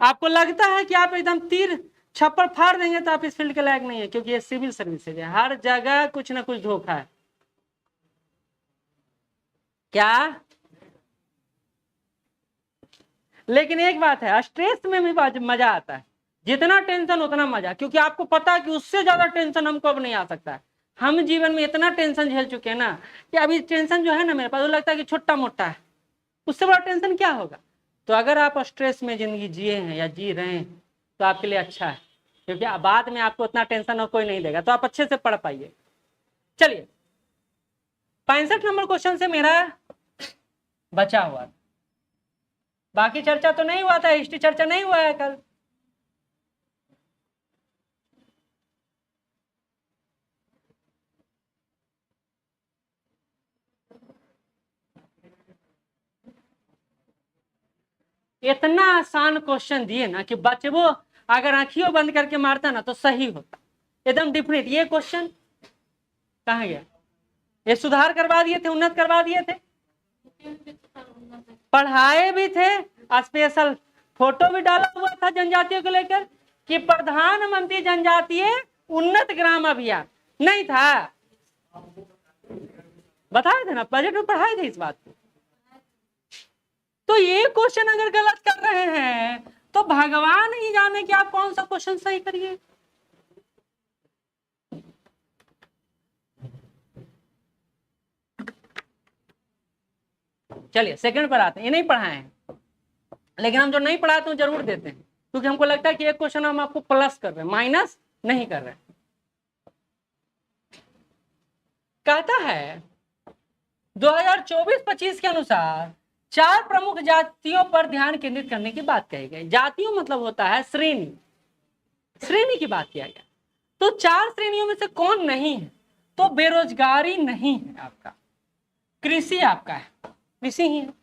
आपको लगता है कि आप एकदम तीर छप्पर फाड़ देंगे तो आप इस फील्ड के लायक नहीं है, क्योंकि ये सिविल सर्विसेज है, हर जगह कुछ ना कुछ धोखा है। क्या? लेकिन एक बात है, स्ट्रेस में भी मजा आता है, जितना टेंशन उतना मजा, क्योंकि आपको पता है कि उससे ज्यादा टेंशन हमको अब नहीं आ सकता है। हम जीवन में इतना टेंशन झेल चुके हैं ना कि अभी टेंशन जो है ना मेरे पास, वो लगता है कि छोटा मोटा है, उससे बड़ा टेंशन क्या होगा। तो अगर आप स्ट्रेस में जिंदगी जिए हैं या जी रहे हैं तो आपके लिए अच्छा है, क्योंकि बाद में आपको उतना टेंशन और कोई नहीं देगा, तो आप अच्छे से पढ़ पाइए। चलिए 65 नंबर क्वेश्चन से मेरा बचा हुआ, बाकी चर्चा तो नहीं हुआ था, हिस्ट्री चर्चा नहीं हुआ है कल। इतना आसान क्वेश्चन दिए ना कि बच्चे वो अगर आंखियों बंद करके मारता ना तो सही होता, एकदम डिफरेंट। ये क्वेश्चन कहाँ गया? ये सुधार करवा दिए थे, उन्नत करवा दिए थे, पढ़ाए भी थे, स्पेशल फोटो भी डाला हुआ था जनजातियों को लेकर कि प्रधानमंत्री जनजातीय उन्नत ग्राम अभियान, नहीं था? बताए थे ना, बजट में पढ़ाए थे इस बात को। तो ये क्वेश्चन अगर गलत कर रहे हैं तो भगवान ही जाने कि आप कौन सा क्वेश्चन सही करिए। चलिए सेकंड पर आते हैं, ये नहीं पढ़ाए हैं, लेकिन हम जो नहीं पढ़ाते हैं जरूर देते हैं, क्योंकि हमको लगता है कि एक क्वेश्चन हम आपको प्लस कर रहे हैं, माइनस नहीं कर रहे हैं। कहता है 2024-25 के अनुसार 4 प्रमुख जातियों पर ध्यान केंद्रित करने की बात कही गई। जातियों मतलब होता है श्रेणी, श्रेणी की बात किया गया। तो 4 श्रेणियों में से कौन नहीं है? तो बेरोजगारी नहीं है आपका, कृषि आपका है, कृषि ही है,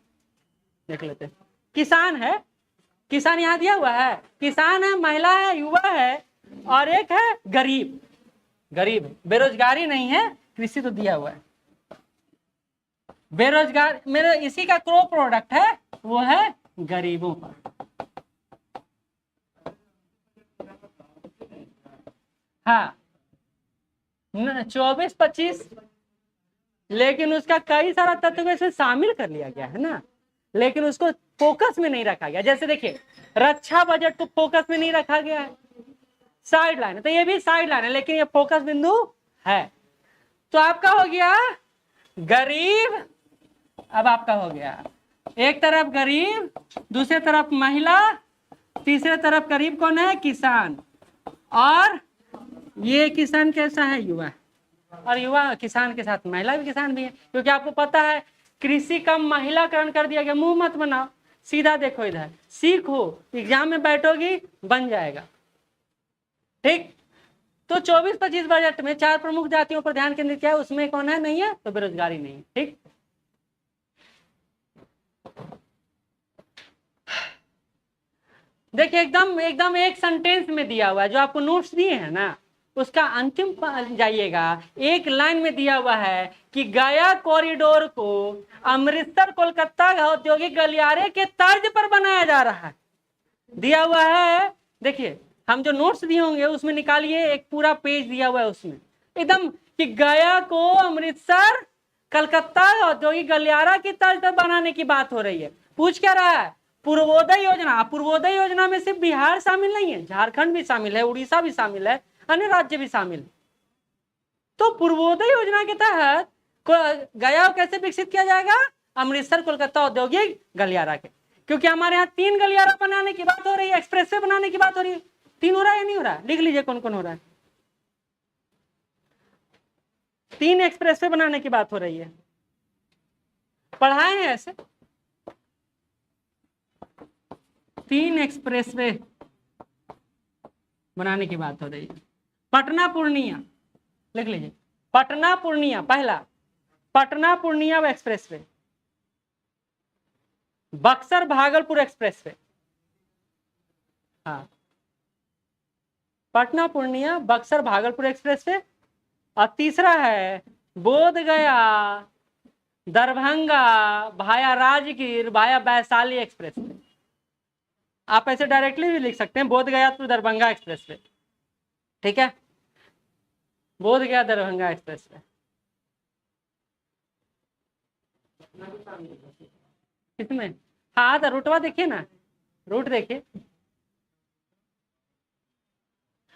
देख लेते हैं। किसान है, किसान यहां दिया हुआ है, किसान है, महिला है, युवा है, और एक है गरीब, गरीब। बेरोजगारी नहीं है, कृषि तो दिया हुआ है। बेरोजगार मेरे इसी का क्रो प्रोडक्ट है, वो है गरीबों पर। हाँ 24-25, लेकिन उसका कई सारा तत्व को इसमें शामिल कर लिया गया है ना, लेकिन उसको फोकस में नहीं रखा गया। जैसे देखिए रक्षा बजट को फोकस में नहीं रखा गया है, साइड लाइन है, तो ये भी साइड लाइन है, लेकिन ये फोकस बिंदु है। तो आपका हो गया गरीब, अब आपका हो गया एक तरफ गरीब, दूसरे तरफ महिला, तीसरे तरफ गरीब कौन है? किसान। और ये किसान कैसा है? युवा। और युवा किसान के साथ महिला भी किसान भी है, क्योंकि आपको पता है कृषि का महिलाकरण कर दिया गया। मुंह मत बनाओ, सीधा देखो इधर, सीखो, एग्जाम में बैठोगी बन जाएगा। ठीक, तो 24-25 बजट में 4 प्रमुख जातियों पर ध्यान केंद्रित किया है, उसमें कौन है? नहीं है, तो बेरोजगारी नहीं है। ठीक, देखिए एकदम एकदम एक सेंटेंस में दिया हुआ है, जो आपको नोट्स दिए हैं ना उसका अंतिम जाइएगा, एक लाइन में दिया हुआ है कि गया कॉरिडोर को अमृतसर कोलकाता औद्योगिक गलियारे के तर्ज पर बनाया जा रहा है, दिया हुआ है। देखिए हम जो नोट्स दिए होंगे उसमें निकालिए, एक पूरा पेज दिया हुआ है उसमें एकदम कि गया को अमृतसर कलकत्ता औद्योगिक गलियारा की तर्ज पर बनाने की बात हो रही है। पूछ क्या रहा है? पूर्वोदय योजना। पूर्वोदय योजना में सिर्फ बिहार शामिल नहीं है, झारखंड भी शामिल है, उड़ीसा भी शामिल है, अन्य राज्य भी शामिल। तो पूर्वोदय योजना के तहत गया कैसे विकसित किया जाएगा? अमृतसर कोलकाता औद्योगिक गलियारा के, क्योंकि हमारे यहाँ 3 गलियारा बनाने की बात हो रही है, एक्सप्रेसवे बनाने की बात हो रही है। 3 हो रहा है या नहीं हो रहा है? लिख लीजिए कौन कौन हो रहा है। 3 एक्सप्रेसवे बनाने की बात हो रही है, पढ़ाए हैं ऐसे 3 एक्सप्रेसवे बनाने की बात हो रही है। पटना पूर्णिया लिख लीजिए, पटना पूर्णिया पहला, पटना पूर्णिया एक्सप्रेसवे, बक्सर भागलपुर एक्सप्रेसवे, हाँ पटना पूर्णिया बक्सर भागलपुर एक्सप्रेसवे। और तीसरा है बोधगया दरभंगा भाया राजगीर भाया वैशाली एक्सप्रेसवे। आप ऐसे डायरेक्टली भी लिख सकते हैं, बोध गया टू दरभंगा एक्सप्रेस वे, ठीक है, बोध गया दरभंगा एक्सप्रेस वे। किसमें? हाँ तो रूटवा देखिए ना, रूट देखिए।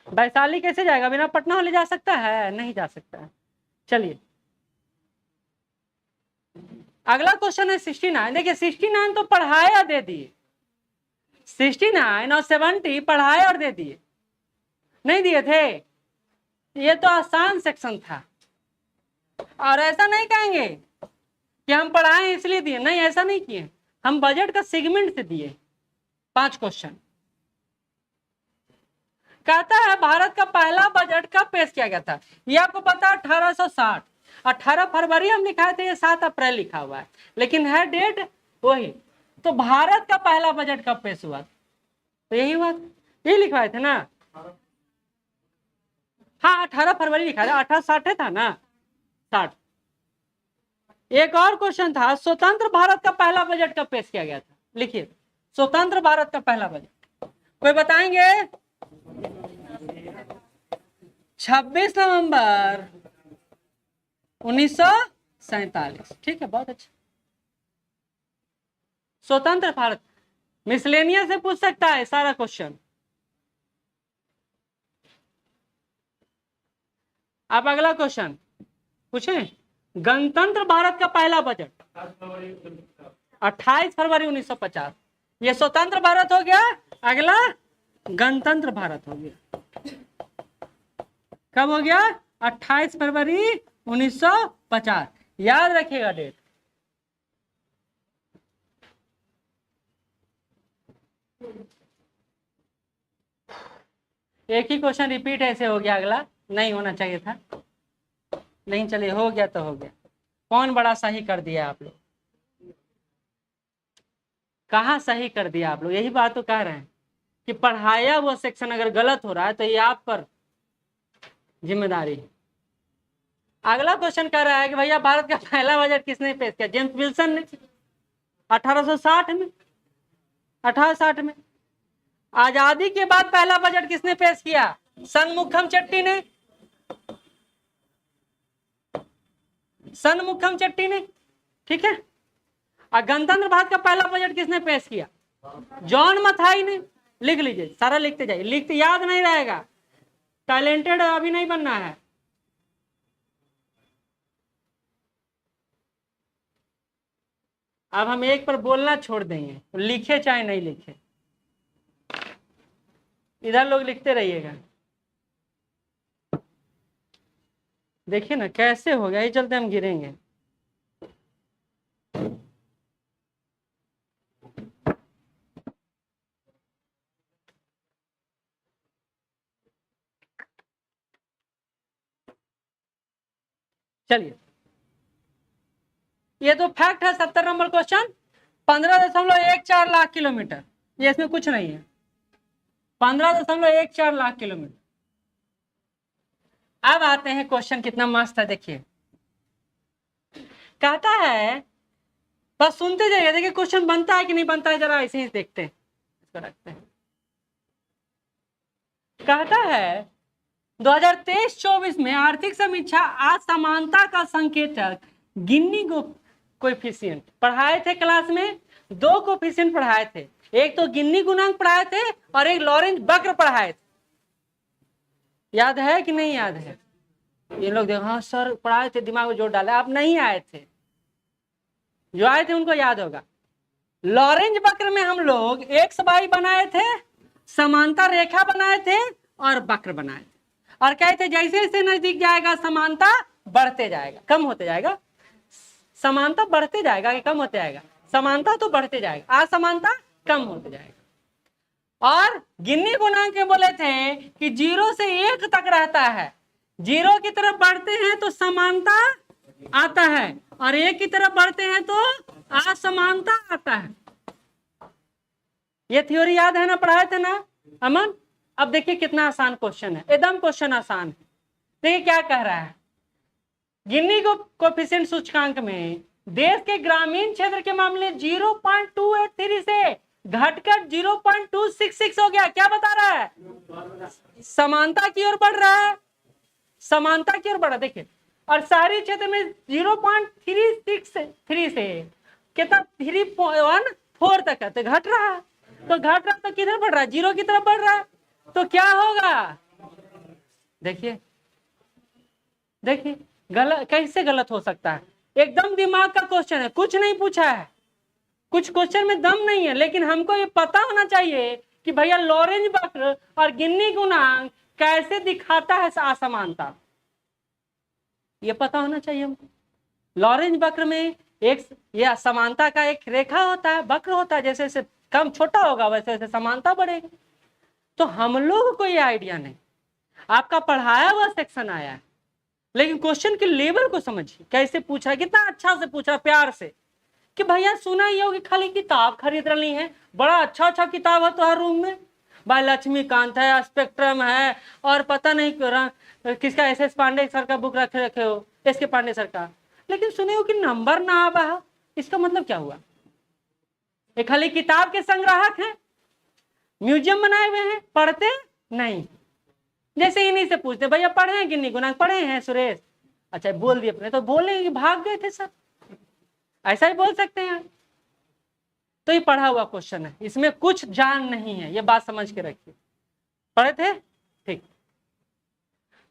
वैशाली कैसे जाएगा? बिना पटना वाले जा सकता है? नहीं जा सकता है। चलिए अगला क्वेश्चन है 69। देखिए 69 तो पढ़ाए और दे दिए, 69 और 70 पढ़ाए और दे दिए, नहीं दिए थे? ये तो आसान सेक्शन था। और ऐसा नहीं कहेंगे कि हम पढ़ाए इसलिए दिए, नहीं ऐसा नहीं किए, हम बजट का सेगमेंट से दिए 5 क्वेश्चन। कहता है भारत का पहला बजट कब पेश किया गया था? ये आपको पता है 1860, 18 फरवरी हम लिखाए थे, ये 7 अप्रैल लिखा हुआ है, लेकिन है डेट वही। तो भारत का पहला बजट कब पेश हुआ? तो यही हुआ, यही लिखवाए थे ना। हाँ 18 फरवरी लिखा था, 1860 था ना, 60। एक और क्वेश्चन था, स्वतंत्र भारत का पहला बजट कब पेश किया गया था? लिखिए स्वतंत्र भारत का पहला बजट, कोई बताएंगे? 26 नवंबर 1947। ठीक है, बहुत अच्छा। स्वतंत्र भारत, मिसलेनियस से पूछ सकता है सारा क्वेश्चन। अब अगला क्वेश्चन पूछें, गणतंत्र भारत का पहला बजट 28 फरवरी 1950। ये स्वतंत्र भारत हो गया, अगला गणतंत्र भारत हो गया। कब हो गया? 28 फरवरी 1950। याद रखिएगा डेट। एक ही क्वेश्चन रिपीट ऐसे हो गया, अगला नहीं होना चाहिए था, नहीं चलिए हो गया तो हो गया। कौन बड़ा सही कर दिया आप लोग? कहाँ सही कर दिया आप लोग? यही बात तो कह रहे हैं कि पढ़ाया वो सेक्शन अगर गलत हो रहा है तो ये आप पर जिम्मेदारी है। अगला क्वेश्चन कह रहा है कि भैया भारत का पहला बजट किसने पेश किया? जेम्स विल्सन ने 1860 में, 1860 में। आजादी के बाद पहला बजट किसने पेश किया? सनमुखम चेट्टी ने, सनमुखम चेट्टी ने, ठीक है। और गणतंत्र भारत का पहला बजट किसने पेश किया? जॉन मथाई ने। लिख लीजिए, सारा लिखते जाइए, लिखते याद नहीं रहेगा, टैलेंटेड अभी नहीं बनना है। अब हम एक पर बोलना छोड़ देंगे, लिखे चाहे नहीं लिखे, इधर लोग लिखते रहिएगा। देखिए ना कैसे हो गया, ये चलते हम गिरेंगे। चलिए ये तो फैक्ट है। 70 नंबर क्वेश्चन, 15.14 लाख किलोमीटर, ये इसमें कुछ नहीं है, 15.14 लाख किलोमीटर। अब आते हैं क्वेश्चन, कितना मस्त है देखिए। कहता है, बस सुनते जाइए, देखिए क्वेश्चन बनता है कि नहीं बनता है, जरा ऐसे ही देखते हैं, इसको रखते हैं। कहता है 2023-24 में आर्थिक समीक्षा असमानता का संकेतक गिन्नी कोएफिशिएंट पढ़ाए थे क्लास में। 2 कोएफिशिएंट पढ़ाए थे, एक तो गिन्नी गुणांक पढ़ाए थे और एक लॉरेंज वक्र पढ़ाए थे। याद है कि नहीं याद है? ये लोग देखो, हाँ सर पढ़ाए थे, दिमाग में जोर डाला। आप नहीं आए थे, जो आए थे उनको याद होगा। लॉरेंज वक्र में हम लोग एक्स वाई बनाए थे, समांतर रेखा बनाए थे और वक्र बनाए थे, और कहे थे जैसे जैसे नजदीक जाएगा समानता बढ़ते जाएगा, कम होते जाएगा। समानता बढ़ते जाएगा कि कम होते जाएगा? समानता तो बढ़ते जाएगा, असमानता कम होते जाएगा। और गिन्नी गुणांक में बोले थे कि 0 से 1 तक रहता है, 0 की तरफ बढ़ते हैं तो समानता आता है और 1 की तरफ बढ़ते हैं तो असमानता आता है। ये थ्योरी याद है ना, पढ़ाए थे ना अमन? अब देखिए कितना आसान क्वेश्चन है, एकदम क्वेश्चन आसान है। देखिए क्या कह रहा है, गिन्नी कोएफिशिएंट सूचकांक में देश के ग्रामीण क्षेत्र के मामले 0.283 से घटकर 0.266 हो गया। क्या बता रहा है? समानता की ओर बढ़ रहा है, समानता की ओर बढ़ा। देखिए, और शहरी क्षेत्र में 0.363 से कितना 3.14 तक है, तो घट रहा है। तो घट रहा तो किधर बढ़ रहा है? जीरो की तरफ बढ़ रहा है। तो क्या होगा? देखिए देखिए, गलत कैसे गलत हो सकता है? एकदम दिमाग का क्वेश्चन है, कुछ नहीं पूछा है, कुछ क्वेश्चन में दम नहीं है, लेकिन हमको ये पता होना चाहिए कि भैया लॉरेंज वक्र और गिन्नी गुणांक कैसे दिखाता है असमानता, ये पता होना चाहिए हमको। लॉरेंज वक्र में एक ये असमानता का एक रेखा होता है, वक्र होता है, जैसे जैसे कम छोटा होगा वैसे वैसे समानता बढ़ेगी। तो हम लोग को ये आइडिया नहीं, आपका पढ़ाया हुआ सेक्शन आया है, लेकिन क्वेश्चन के लेवल को समझिए कैसे पूछा, कितना अच्छा से पूछा, प्यार से, कि भैया सुना ही होगी खाली किताब खरीद रही है, बड़ा अच्छा अच्छा किताब है तो हर रूम में, भाई लक्ष्मीकांत है, स्पेक्ट्रम है, और पता नहीं किसका एस पांडे सर का बुक रखे हो, एस के पांडे सर का, लेकिन सुने हो कि नंबर ना आ रहा, इसका मतलब क्या हुआ? ये खाली किताब के संग्राहक हैं, म्यूजियम बनाए हुए हैं, पढ़ते नहीं। जैसे इन्हीं से पूछते भैया पढ़े हैं गिन्नी गुणांक, पढ़े हैं सुरेश? अच्छा बोल दिए अपने, तो बोले कि भाग गए थे सर, ऐसा ही बोल सकते हैं। तो ये पढ़ा हुआ क्वेश्चन है, इसमें कुछ जान नहीं है, ये बात समझ के रखिए। पढ़े थे? ठीक।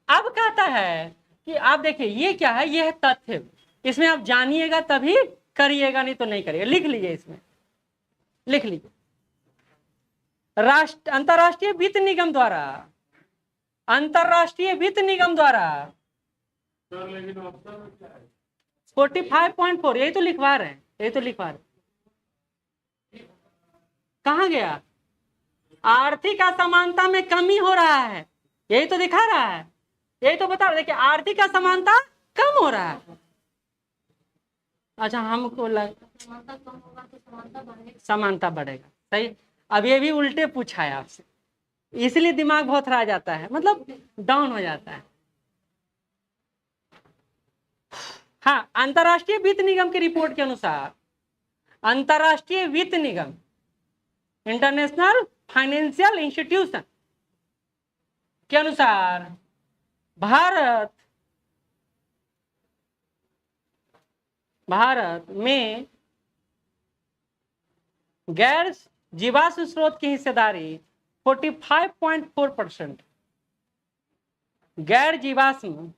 अब कहता है कि आप देखिए ये क्या है, ये है तथ्य, इसमें आप जानिएगा तभी करिएगा, नहीं तो नहीं करिएगा। लिख लीजिए, इसमें लिख लीजिए, अंतरराष्ट्रीय वित्त निगम द्वारा, अंतरराष्ट्रीय वित्त निगम द्वारा 45.4, यही तो लिखवा रहे हैं, यही तो लिखवा रहे हैं। कहाँ गया? आर्थिक असमानता में कमी हो रहा है, यही तो दिखा रहा है, यही तो बता रहे। देखिए आर्थिक असमानता कम हो रहा है। अच्छा हमको समानता बढ़ेगा, सही। अब ये भी उल्टे पूछा है आपसे, इसलिए दिमाग बहुत रह जाता है, मतलब डाउन हो जाता है। हाँ, अंतरराष्ट्रीय वित्त निगम की रिपोर्ट के अनुसार, अंतरराष्ट्रीय वित्त निगम, इंटरनेशनल फाइनेंशियल इंस्टीट्यूशन के अनुसार भारत में गैर जीवाश्म स्रोत की हिस्सेदारी 45.4%, गैर जीवाश्म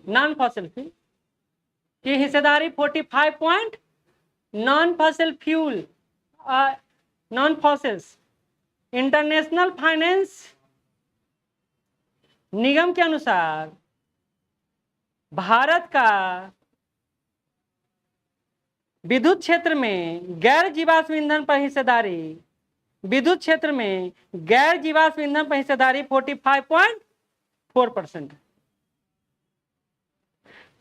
नॉन फॉसिल फ्यूल की हिस्सेदारी 45. Non fossil fuel, non fossils, international finance निगम के अनुसार भारत का विद्युत क्षेत्र में गैर जीवाश्म ईंधन पर हिस्सेदारी, विद्युत क्षेत्र में गैर जीवाश्म ईंधन पर हिस्सेदारी 45.4%।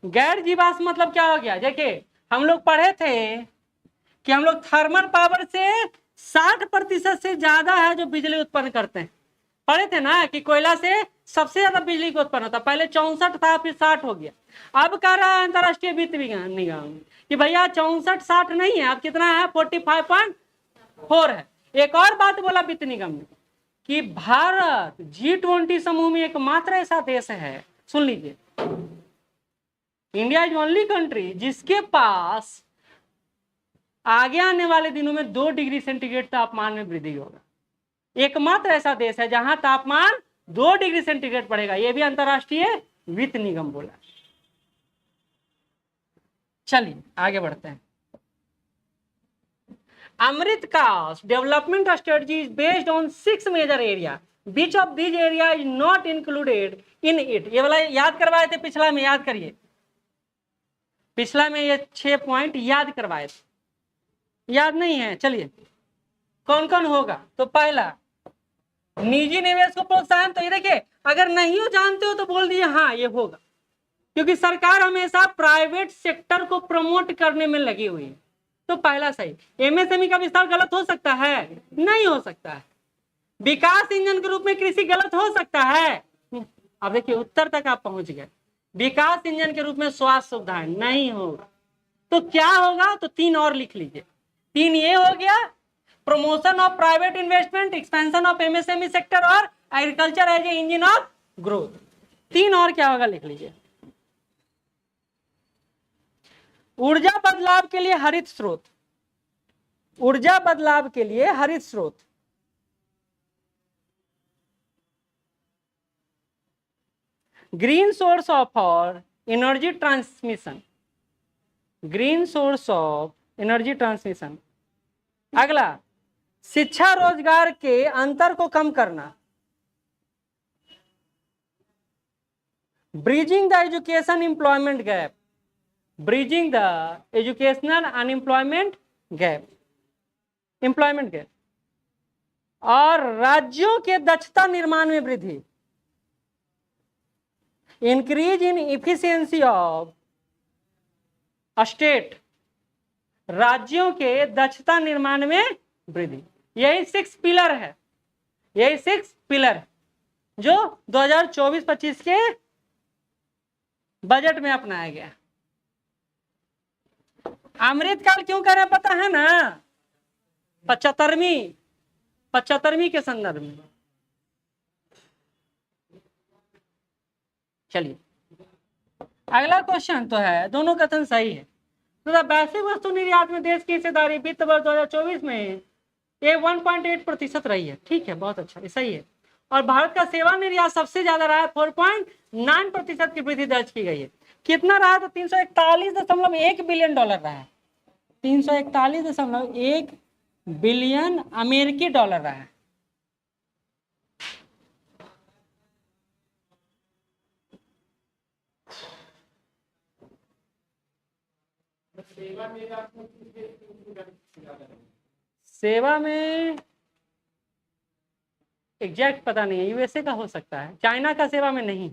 गैर जीवाश्म मतलब क्या हो गया? देखिए हम लोग पढ़े थे कि हम लोग थर्मल पावर से 60% से ज्यादा है जो बिजली उत्पन्न करते हैं, पढ़े थे ना कि कोयला से सबसे ज्यादा बिजली को उत्पन्न होता, पहले 64 था फिर 60 हो गया। अब कह रहा है अंतरराष्ट्रीय वित्त निगम कि भैया 64-60 नहीं है, अब कितना है? 45.4 है। एक और बात बोला वित्त निगम ने कि भारत G20 समूह में एकमात्र ऐसा देश है, सुन लीजिए, इंडिया इज ओनली कंट्री जिसके पास आगे आने वाले दिनों में 2 डिग्री सेंटीग्रेड तापमान में वृद्धि होगा। एकमात्र ऐसा देश है जहां तापमान 2 डिग्री सेंटीग्रेड बढ़ेगा, यह भी अंतरराष्ट्रीय वित्त निगम बोला। चलिए आगे बढ़ते हैं। Amrit cast development strategy is based on 6 major area, beach of this area is not included in it. ये वाला याद करवाए थे पिछला में, याद करिए, पिछला में ये 6 पॉइंट याद करवाए थे, याद नहीं है? चलिए कौन कौन होगा? तो पहला निजी निवेश को प्रोत्साहन, तो ये देखिए अगर नहीं हो जानते हो तो बोल दिए हाँ ये होगा, क्योंकि सरकार हमेशा प्राइवेट सेक्टर को प्रमोट करने में लगी हुई है। तो पहला सही। एमएसएमई का विस्तार गलत हो सकता है? नहीं हो सकता है। विकास इंजन के रूप में कृषि गलत हो सकता है? अब देखिए उत्तर तक आप पहुंच गए। विकास इंजन के रूप में स्वास्थ्य सुविधाएं नहीं होगा, तो क्या होगा? तो 3 और लिख लीजिए, तीन ये हो गया, promotion of private investment, expansion of MSME sector और agriculture as a engine of growth. तीन और क्या होगा लिख लीजिए। ऊर्जा बदलाव के लिए हरित स्रोत, ऊर्जा बदलाव के लिए हरित स्रोत, ग्रीन सोर्स ऑफ और energy transmission, green source of energy transmission. अगला, शिक्षा रोजगार के अंतर को कम करना, bridging the education employment gap, bridging the educational unemployment gap, employment gap. और राज्यों के दक्षता निर्माण में वृद्धि, increase in efficiency of state, राज्यों के दक्षता निर्माण में वृद्धि। यही 6 पिलर है, यही 6 पिलर है जो 2024-25 के बजट में अपनाया गया। अमृतकाल क्यों कर रहे हैं पता है ना? 75वीं के संदर्भ में। चलिए अगला क्वेश्चन तो है, दोनों कथन सही है। तो वैश्विक वस्तु निर्यात में देश की हिस्सेदारी वित्त वर्ष 2024 में ये 1.8% रही है। ठीक है, बहुत अच्छा, सही है। और भारत का सेवा निर्यात सबसे ज्यादा रहा है, 4.9% की वृद्धि दर्ज की गई है। कितना रहा? तो $341.1 बिलियन रहा है, 341.1 बिलियन अमेरिकी डॉलर रहा है। सेवा में एग्जैक्ट पता नहीं है, यूएसए का हो सकता है, चाइना का सेवा में नहीं।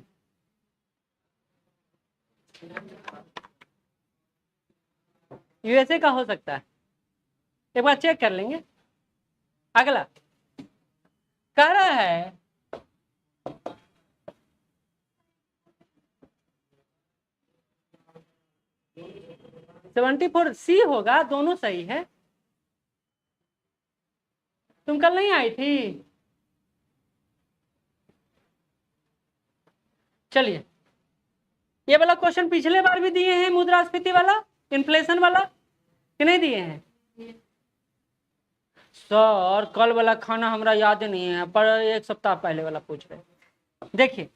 यूएसए का हो सकता है, एक बार चेक कर लेंगे। अगला कह रहा है 74C होगा, दोनों सही है। तुम कल नहीं आई थी? चलिए, ये वाला क्वेश्चन पिछले बार भी दिए हैं, मुद्रास्फीति वाला, इन्फ्लेशन वाला, कि नहीं दिए हैं? सर कल वाला खाना हमरा याद नहीं है, पर 1 सप्ताह पहले वाला पूछ रहे। देखिए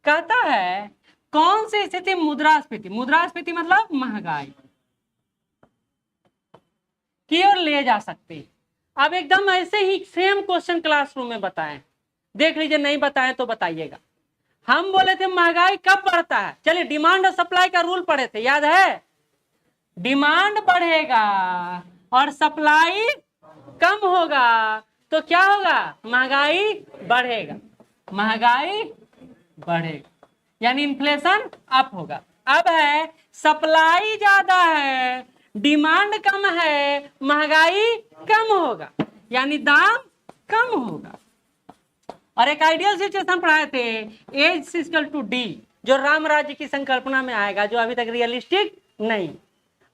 कहता है कौन सी स्थिति मुद्रास्फीति, मुद्रास्फीति मतलब महंगाई की ओर ले जा सकती। अब एकदम ऐसे ही सेम क्वेश्चन क्लासरूम में बताएं, देख लीजिए, नहीं बताएं तो बताइएगा। हम बोले थे महंगाई कब बढ़ता है? चलिए डिमांड और सप्लाई का रूल पढ़े थे, याद है? डिमांड बढ़ेगा और सप्लाई कम होगा तो क्या होगा? महंगाई बढ़ेगा, महंगाई बढ़ेगा, यानी इन्फ्लेशन अप होगा। अब है सप्लाई ज्यादा है, डिमांड कम है, महंगाई कम होगा, यानी दाम कम होगा। और एक आइडियल सिचुएशन पढ़ाए थे, एज इक्वल टू डी, जो राम राज्य की संकल्पना में आएगा, जो अभी तक रियलिस्टिक नहीं।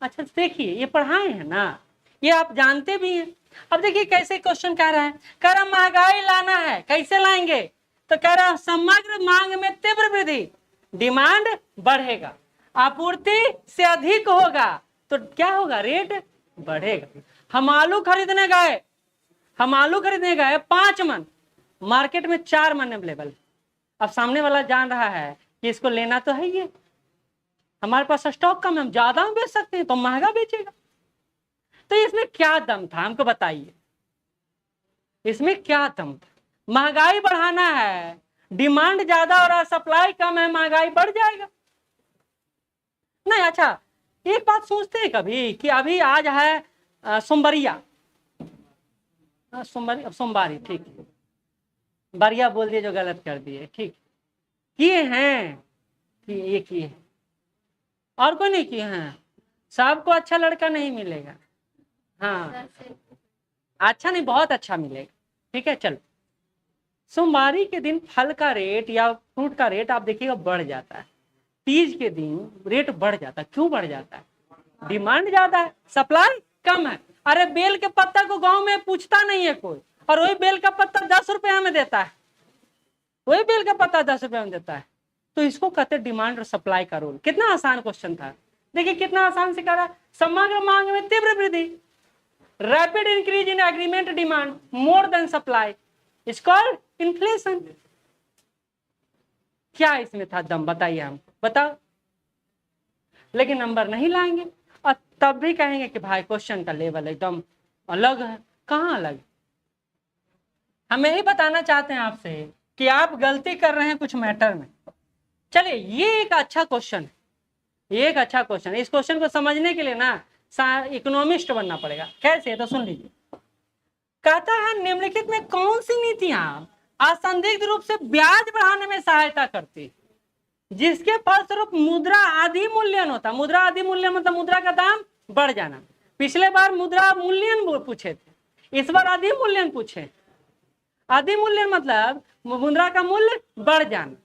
अच्छा देखिए, ये पढ़ाए हैं ना, ये आप जानते भी हैं। अब देखिए कैसे क्वेश्चन कह रहा है, कह रहा महंगाई लाना है, कैसे लाएंगे? तो कह रहा समग्र मांग में तीव्र वृद्धि, डिमांड बढ़ेगा, आपूर्ति से अधिक होगा तो क्या होगा? रेट बढ़ेगा। हम आलू खरीदने गए 5 मन, मार्केट में 4 मन अवेलेबल। अब सामने वाला जान रहा है कि इसको लेना तो है, ये हमारे पास स्टॉक कम है, हम ज्यादा बेच सकते हैं, तो महंगा बेचेगा। तो इसमें क्या दम था, हमको बताइए, इसमें क्या दम था? महंगाई बढ़ाना है, डिमांड ज्यादा हो रहा है, सप्लाई कम है, महंगाई बढ़ जाएगा। नहीं, अच्छा एक बात सोचते हैं कभी कि अभी आज है सोमवारिया, सोमवारी, ठीक, बरिया बोल दिए जो गलत कर दिए, ठीक, किए हैं कि ये किए हैं, और कोई नहीं किए हैं। सबको अच्छा लड़का नहीं मिलेगा, हाँ अच्छा नहीं, बहुत अच्छा मिलेगा, ठीक है। चलो, सोमवारी के दिन फल का रेट या फ्रूट का रेट आप देखिएगा बढ़ जाता है, तीज के दिन रेट बढ़ जाता है। क्यों बढ़ जाता है? डिमांड ज्यादा है, सप्लाई कम है। अरे बेल के पत्ता को गांव में पूछता नहीं है कोई, और वही बेल का पत्ता 10 रुपया में देता है, वही बेल का पत्ता 10 रुपया में देता है। तो इसको कहते हैं डिमांड और सप्लाई का रूल। कितना आसान क्वेश्चन था, देखिए कितना आसान से करा। समग्र मांग में तीव्र वृद्धि, rapid increase in agreement demand more than supply is called inflation. क्या इसमें था दम, बताइए हमको, बताओ। लेकिन नंबर नहीं लाएंगे और तब भी कहेंगे कि भाई क्वेश्चन का लेवल एकदम अलग है। कहाँ अलग? हम यही बताना चाहते हैं आपसे कि आप गलती कर रहे हैं कुछ मैटर में। चलिए ये एक अच्छा क्वेश्चन है, ये एक अच्छा क्वेश्चन है। इस क्वेश्चन को समझने के लिए ना इकोनॉमिस्ट बनना पड़ेगा। कैसे, तो सुन लीजिए। कहता है निम्नलिखित में कौन सी नीतियां असंदिग्ध रूप से ब्याज बढ़ाने में सहायता करती, जिसके फलस्वरूप मुद्रा अधिमूल्यन होता। मुद्रा अधिमूल्यन मतलब मुद्रा का दाम बढ़ जाना। पिछले बार मुद्रा मूल्यन पूछे थे, इस बार अधिमूल्यन पूछे। अधिमूल्यन मतलब मुद्रा का मूल्य बढ़ जाना,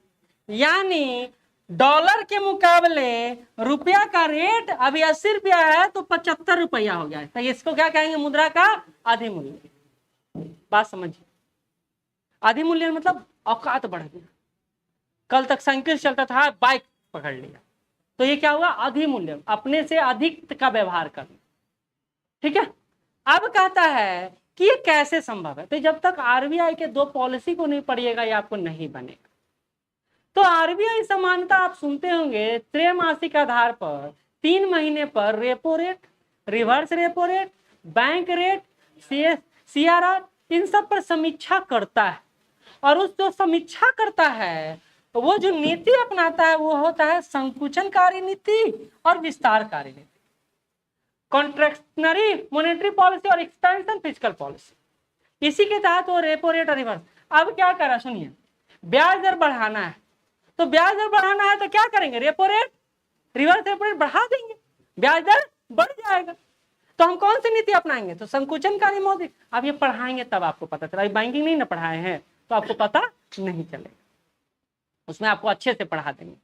यानी डॉलर के मुकाबले रुपया का रेट अभी 80 रुपया है तो 75 रुपया हो गया है, तो इसको क्या कहेंगे, मुद्रा का अधिमूल्यन। बात समझिए, अधिमूल्यन मतलब औकात बढ़ गया। कल तक साइकिल चलता था, बाइक पकड़ लिया, तो ये क्या हुआ, अधिमूल्यन, अपने से अधिक का व्यवहार करना। ठीक है। अब कहता है कि ये कैसे संभव है, तो जब तक आरबीआई के दो पॉलिसी को नहीं पढ़िएगा ये आपको नहीं बनेगा। तो आरबीआई समानता आप सुनते होंगे, त्रैमासिक आधार पर 3 महीने पर repo rate, reverse repo rate, bank rate, CRR, इन सब पर समीक्षा करता है। और उस जो समीक्षा करता है वो जो नीति अपनाता है वो होता है संकुचनकारी नीति और विस्तारकारी नीति, कॉन्ट्रैक्शनरी मॉनेटरी पॉलिसी और एक्सपेंशन फिस्कल पॉलिसी। इसी के तहत वो रेपो रेट और रिवर्स। अब क्या करा, सुनिए, ब्याज दर बढ़ाना है, तो ब्याज दर बढ़ाना है तो क्या करेंगे, repo rate reverse repo rate बढ़ा देंगे, ब्याज दर बढ़ जाएगा। तो हम कौन सी नीति अपनाएंगे, तो संकुचनकारी मौद्रिक। अब ये पढ़ाएंगे तब आपको पता चला, बैंकिंग नहीं ना पढ़ाए हैं तो आपको पता नहीं चलेगा, उसमें आपको अच्छे से पढ़ा देंगे।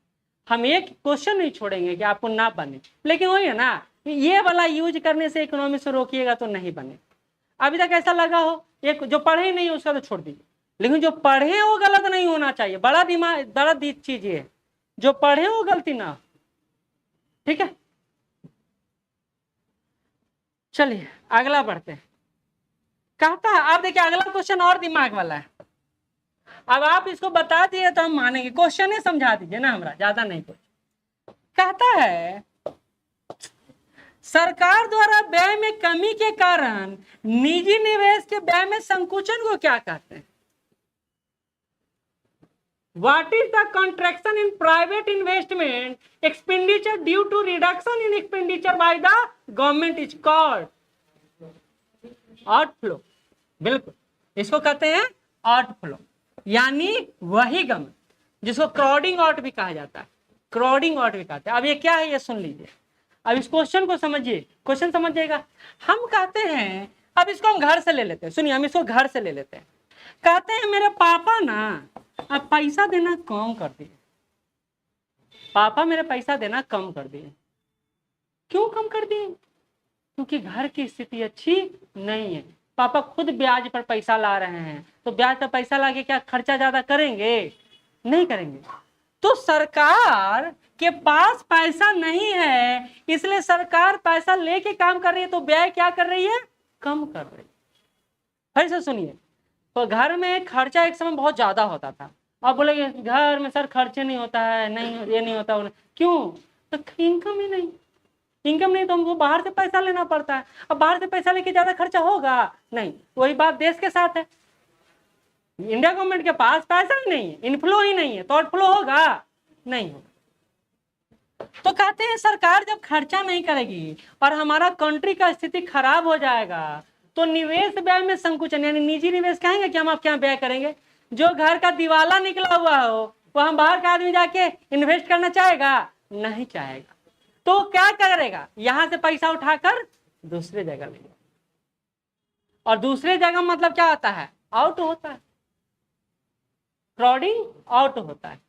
हम एक क्वेश्चन नहीं छोड़ेंगे कि आपको ना बने, लेकिन वही है ना, ये वाला यूज करने से इकोनॉमी से रोकिएगा तो नहीं बने। अभी तक ऐसा लगा हो, एक जो पढ़े नहीं उसका तो छोड़ दीजिए, लेकिन जो पढ़े वो गलत नहीं होना चाहिए। बड़ा दिमाग, बड़ा चीज ये, जो पढ़े वो गलती ना हो। ठीक है, चलिए अगला बढ़ते हैं। कहता है, आप देखिए अगला क्वेश्चन और दिमाग वाला है। अब आप इसको बता दिए तो हम मानेंगे, क्वेश्चन ही समझा दीजिए ना, हमरा ज्यादा नहीं कुछ। कहता है सरकार द्वारा व्यय में कमी के कारण निजी निवेश के व्यय में संकुचन को क्या कहते हैं? What is the contraction in private investment expenditure due to reduction in expenditure by the government is called outflow। बिल्कुल, इसको कहते हैं आउटफ्लो, यानी वही गम जिसको क्राउडिंग आउट भी कहा जाता है, क्राउडिंग आउट भी कहते हैं। अब ये क्या है ये सुन लीजिए, अब इस क्वेश्चन को समझिए, क्वेश्चन समझिएगा। हम कहते हैं, अब इसको हम घर से ले लेते हैं, सुनिए हम इसको घर से ले लेते हैं। कहते हैं मेरे पापा ना अब पैसा देना कम कर दिए, पापा मेरे पैसा देना कम कर दिए। क्यों कम कर दिए? क्योंकि घर की स्थिति अच्छी नहीं है, पापा खुद ब्याज पर पैसा ला रहे हैं, तो ब्याज पर पैसा लाके क्या खर्चा ज्यादा करेंगे? नहीं करेंगे। तो सरकार के पास पैसा नहीं है, इसलिए सरकार पैसा लेके काम कर रही है, तो व्यय क्या कर रही है? कम कर रही है। फिर से सुनिए, तो घर में खर्चा एक समय बहुत ज्यादा होता था, अब बोलेंगे घर में सर खर्चे नहीं होता है, नहीं ये नहीं होता, क्यों? तो इनकम ही नहीं, इनकम नहीं तो हमको बाहर से पैसा लेना पड़ता है। अब बाहर से पैसा लेके ज्यादा खर्चा होगा नहीं। वही बात देश के साथ है, इंडिया गवर्नमेंट के पास पैसा ही नहीं है, इनफ्लो ही नहीं है, तो आउटफ्लो होगा नहीं होगा। तो कहते हैं सरकार जब खर्चा नहीं करेगी और हमारा कंट्री का स्थिति खराब हो जाएगा, तो निवेश व्यय में संकुचन, यानी निजी निवेश कहेंगे कि हम आपके यहाँ व्यय करेंगे। जो घर का दिवाला निकला हुआ हो वो हम बाहर का आदमी जाके इन्वेस्ट करना चाहेगा? नहीं चाहेगा। तो क्या करेगा? यहां से पैसा उठाकर दूसरे जगह ले, और दूसरे जगह मतलब क्या होता है? आउट होता है, क्राउडिंग आउट होता है,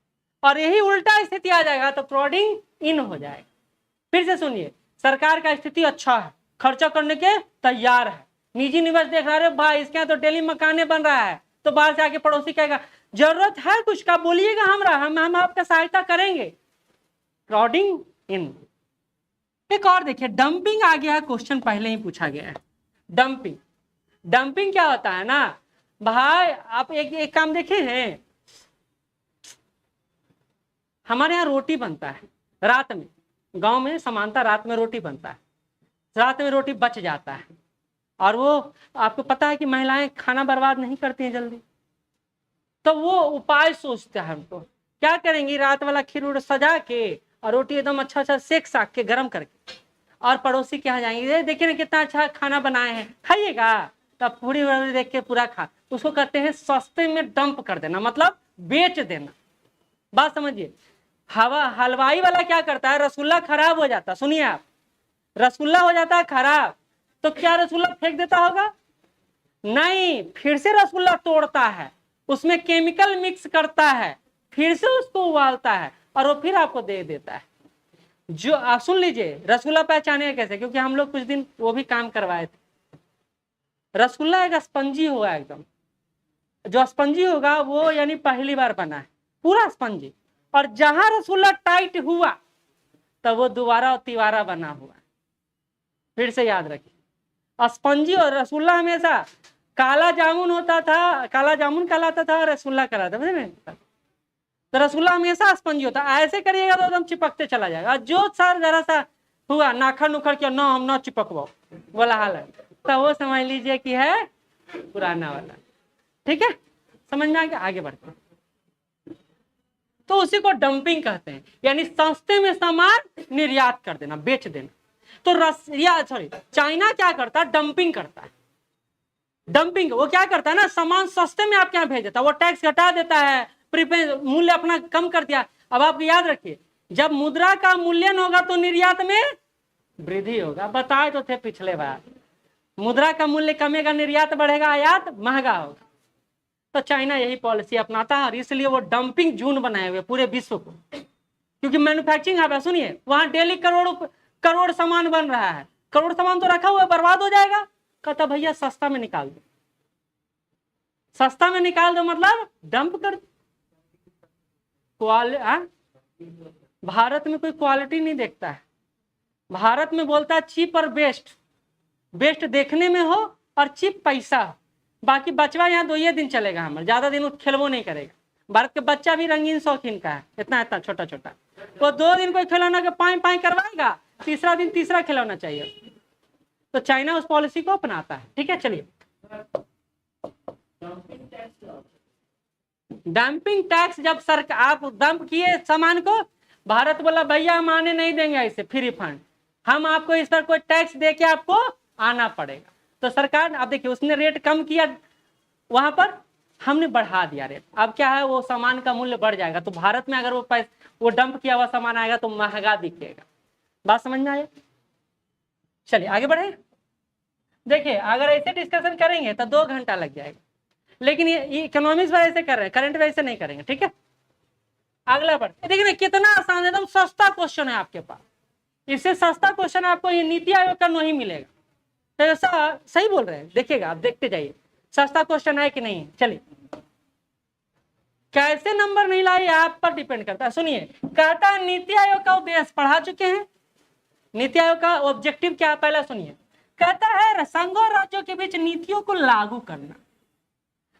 और यही उल्टा स्थिति आ जाएगा तो क्राउडिंग इन हो जाएगा। फिर से सुनिए, सरकार का स्थिति अच्छा है, खर्चा करने के तैयार है। निजी निवेश देख रहा है, भाई इसके यहाँ तो डेली मकाने बन रहा है, तो बाहर से आके पड़ोसी कहेगा जरूरत है कुछ का बोलिएगा, हम आपका सहायता करेंगे। क्राउडिंग इन। एक और देखिए, डंपिंग आ गया है, क्वेश्चन पहले ही पूछा गया है। डंपिंग, डंपिंग क्या होता है ना भाई, आप एक काम देखे हैं, हमारे यहाँ रोटी बनता है रात में, गांव में समानता रात में रोटी बनता है, रात में रोटी बच जाता है, और वो आपको पता है कि महिलाएं खाना बर्बाद नहीं करती हैं जल्दी, तो वो उपाय सोचते हैं हमको क्या करेंगी, रात वाला खीर सजा के और रोटी एकदम अच्छा अच्छा सेक साक के गरम करके, और पड़ोसी के यहाँ जाएंगे, देखिए ना कितना अच्छा खाना बनाए हैं, खाइएगा, तब पूरी देख के पूरा खा। उसको कहते हैं सस्ते में डंप कर देना, मतलब बेच देना। बात समझिए। हलवाई वाला क्या करता है, रसगुल्ला खराब हो जाता, सुनिए आप, रसगुल्ला हो जाता है खराब, तो क्या रसगुल्ला फेंक देता होगा? नहीं, फिर से रसगुल्ला तोड़ता है, उसमें केमिकल मिक्स करता है, फिर से उसको उबालता है, और वो फिर आपको दे देता है। जो आप सुन लीजिए, रसगुल्ला पहचाने कैसे, क्योंकि हम लोग कुछ दिन वो भी काम करवाए थे। रसगुल्ला एक स्पंजी होगा एकदम, जो स्पंजी होगा वो यानी पहली बार बना है पूरा स्पंजी, और जहां रसगुल्ला टाइट हुआ तब वो दोबारा और तिबारा बना हुआ। फिर से याद रखिए, स्पंजी और रसगुल्ला हमेशा काला जामुन होता था, काला जामुन कहलाता था, रसगुल्ला कहलाता था। तो रसगुल्ला हमेशा स्पंजी होता है, ऐसे करिएगा तो एकदम चिपकते चला जाएगा, जो सर जरा सा हुआ नाखा नुखर किया ना, हम ना चिपकवाओ वाला हाल है, तो वो समझ लीजिए कि है पुराना वाला। ठीक है, समझ में आ गया? आगे बढ़ते हैं। तो उसी को डंपिंग कहते हैं, यानी सस्ते में सामान निर्यात कर देना, बेच देना। तो चाइना क्या करता है, डंपिंग करता है। डंपिंग वो क्या करता है ना, सामान सस्ते में आपके यहाँ भेज देता है, वो टैक्स घटा देता है, प्रीपेड मूल्य अपना कम कर दिया। अब आप याद रखिए, जब मुद्रा का मूल्यन होगा तो निर्यात में वृद्धि होगा। बताए तो थे पिछले बार, मुद्रा का मूल्य कमेगा, निर्यात बढ़ेगा, आयात महंगा होगा। तो चाइना यही पॉलिसी अपनाता है, और इसलिए वो डंपिंग जोन बनाए हुए पूरे विश्व को, क्योंकि मैन्युफैक्चरिंग है। सुनिए, वहां डेली करोड़ सामान बन रहा है, करोड़ सामान तो रखा हुआ है, बर्बाद हो जाएगा। कहता भैया सस्ता में निकाल दो, सस्ता में निकाल दो मतलब डंप कर दो। भारत में कोई क्वालिटी नहीं देखता है, भारत में बोलता है चीप और बेस्ट, बेस्ट देखने में हो और चीप पैसा हो। बाकी बचवा यहाँ 2 दिन चलेगा, हमारे ज्यादा दिन खेलबो नहीं करेगा। भारत के बच्चा भी रंगीन शौकीन का है, इतना इतना छोटा छोटा, तो 2 दिन कोई खिलौना के पाई पाई करवाएगा, तीसरा दिन तीसरा खिलौना चाहिए। तो चाइना उस पॉलिसी को अपनाता है। ठीक है, चलिए। डंपिंग टैक्स, जब सरकार आप डंप किए सामान को, भारत बोला भैया हम आने नहीं देंगे ऐसे फ्री फंड, हम आपको इस पर कोई टैक्स दे के आपको आना पड़ेगा। तो सरकार, आप देखिए, उसने रेट कम किया वहां पर, हमने बढ़ा दिया रेट। अब क्या है, वो सामान का मूल्य बढ़ जाएगा, तो भारत में अगर वो डंप किया हुआ सामान आएगा तो महंगा दिखेगा। बात समझ में आया? चलिए आगे बढ़े। देखिए, अगर ऐसे डिस्कशन करेंगे तो 2 घंटा लग जाएगा, लेकिन ये इकोनॉमिक्स वाले ऐसे कर रहे हैं, करंट वैसे नहीं करेंगे। ठीक है, अगला बढ़ते। देखिए ना कितना आसान है, एकदम सस्ता क्वेश्चन है आपके पास। इससे सस्ता क्वेश्चन आपको ये नीति आयोग का नहीं मिलेगा। तो ऐसा सही बोल रहे हैं, देखिएगा आप, देखते जाइए सस्ता क्वेश्चन है कि नहीं। चलिए, कैसे नंबर नहीं लाए आप पर डिपेंड करता है। सुनिए, कहता है नीति आयोग का उद्देश्य, पढ़ा चुके हैं नीति आयोग का ऑब्जेक्टिव क्या है, पहला सुनिए। कहता है संघ और राज्यों के बीच नीतियों को लागू करना।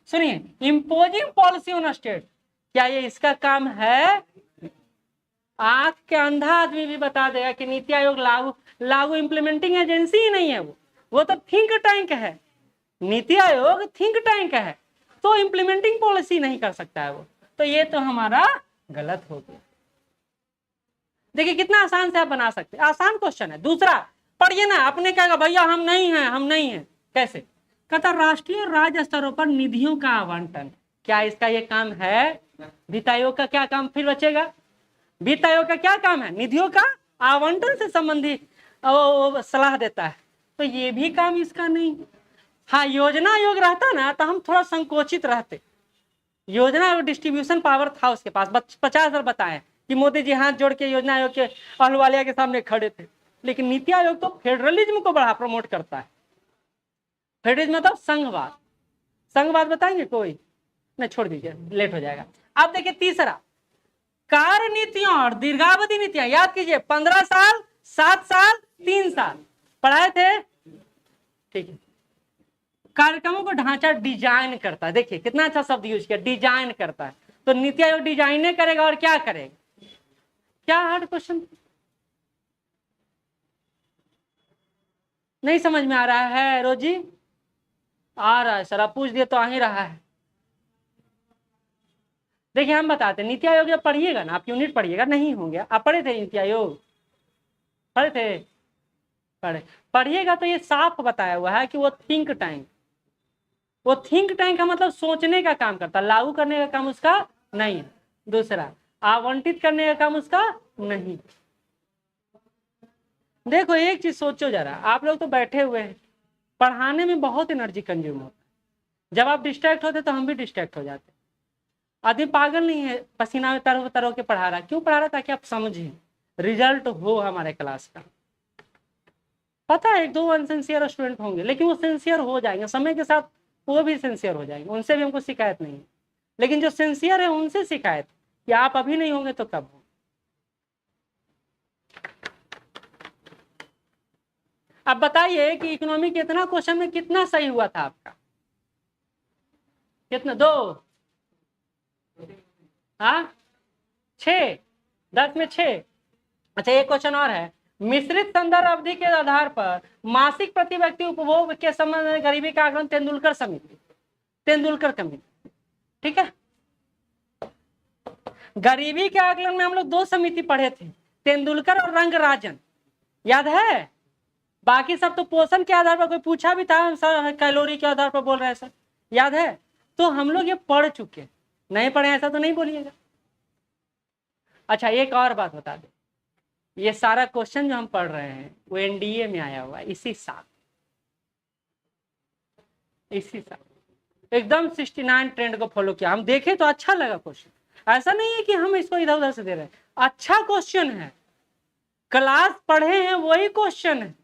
सुनिए, इम्पोजिंग पॉलिसी ऑन स्टेट, क्या ये इसका काम है? आंख के अंधा आदमी भी बता देगा कि नीति आयोग लागू इंप्लीमेंटिंग एजेंसी ही नहीं है, वो तो थिंक टैंक है। नीति आयोग थिंक टैंक है, तो इंप्लीमेंटिंग पॉलिसी नहीं कर सकता है वो, तो ये तो हमारा गलत हो गया। देखिए कितना आसान से आप बना सकते हैं, आसान क्वेश्चन है। दूसरा पढ़िए ना, अपने कहेगा भैया हम नहीं हैं, हम नहीं हैं, कैसे? कहता राष्ट्रीय और राज्य स्तरों पर निधियों का आवंटन, क्या इसका ये काम है? वित्त आयोग का क्या काम फिर बचेगा? वित्त आयोग का क्या काम है? निधियों का आवंटन से संबंधित सलाह देता है, तो ये भी काम इसका नहीं। हाँ, योजना आयोग रहता ना तो हम थोड़ा संकोचित रहते। योजना आयोग डिस्ट्रीब्यूशन पावर था उसके पास, 50 बार बताए कि मोदी जी हाथ जोड़ के योजना आयोग के अहलुवालिया के सामने खड़े थे, लेकिन नीति आयोग तो फेडरलिज्म को बड़ा प्रमोट करता है। फेडरलिज्म मतलब संघवाद। संघवाद बताएंगे कोई? नहीं, छोड़ दीजिए, लेट हो जाएगा। अब देखिए तीसरा, कार्य नीतियों और दीर्घावधि नीतियां। याद कीजिए, 15 साल, 7 साल, 3 साल पढ़ाए थे, ठीक है। कार्यक्रमों को ढांचा डिजाइन करता है। देखिए कितना अच्छा शब्द यूज किया, डिजाइन करता है। तो नीति आयोग डिजाइन करेगा और क्या करेगा? क्या हार्ड क्वेश्चन नहीं समझ में आ रहा है रोजी? आ रहा है सर, आप पूछ दिए तो आ ही रहा है। देखिए हम बताते हैं, नीति आयोग जब पढ़िएगा ना, आप यूनिट पढ़िएगा, नहीं होंगे, आप पढ़े थे नीति आयोग? पढ़े थे? पढ़िएगा तो ये साफ बताया हुआ है कि वो थिंक टैंक, वो थिंक टैंक का मतलब सोचने का काम करता है, लागू करने का काम उसका नहीं है। दूसरा, आवंटित करने का काम उसका नहीं। देखो एक चीज सोचो जरा, आप लोग तो बैठे हुए हैं, पढ़ाने में बहुत एनर्जी कंज्यूम होता है। जब आप डिस्ट्रैक्ट होते तो हम भी डिस्ट्रैक्ट हो जाते। आदमी पागल नहीं है, पसीना में तरह तरह के पढ़ा रहा। क्यों पढ़ा रहा? ताकि आप समझें, रिजल्ट हो हमारे क्लास का। पता है एक दो अनसिंसियर स्टूडेंट होंगे, लेकिन वो सिंसियर हो जाएंगे समय के साथ, वो भी सिंसियर हो जाएंगे, उनसे भी हमको शिकायत नहीं है। लेकिन जो सिंसियर है उनसे शिकायत कि आप अभी नहीं होंगे तो कब हो। अब बताइए कि इकोनॉमी के इतना क्वेश्चन में कितना सही हुआ था आपका? कितना? 2? हाँ, 6? 10 में 6। अच्छा एक क्वेश्चन और है, मिश्रित संदर्भ अवधि के आधार पर मासिक प्रति व्यक्ति उपभोग के संबंध में गरीबी का आकलन तेंदुलकर समिति, तेंदुलकर कमेटी, ठीक है। गरीबी के आकलन में हम लोग 2 समिति पढ़े थे, तेंदुलकर और रंगराजन, याद है? बाकी सब तो पोषण के आधार पर, कोई पूछा भी था सर कैलोरी के आधार पर बोल रहे हैं सर, याद है? तो हम लोग ये पढ़ चुके, नहीं पढ़े ऐसा तो नहीं बोलिएगा। अच्छा एक और बात बता दे, ये सारा क्वेश्चन जो हम पढ़ रहे हैं वो एनडीए में आया हुआ है इसी साल, इसी साल एकदम 69 ट्रेंड को फॉलो किया। हम देखे तो अच्छा लगा क्वेश्चन, ऐसा नहीं है कि हम इसको इधर उधर से दे रहे हैं, अच्छा क्वेश्चन है, क्लास पढ़े हैं वही क्वेश्चन है,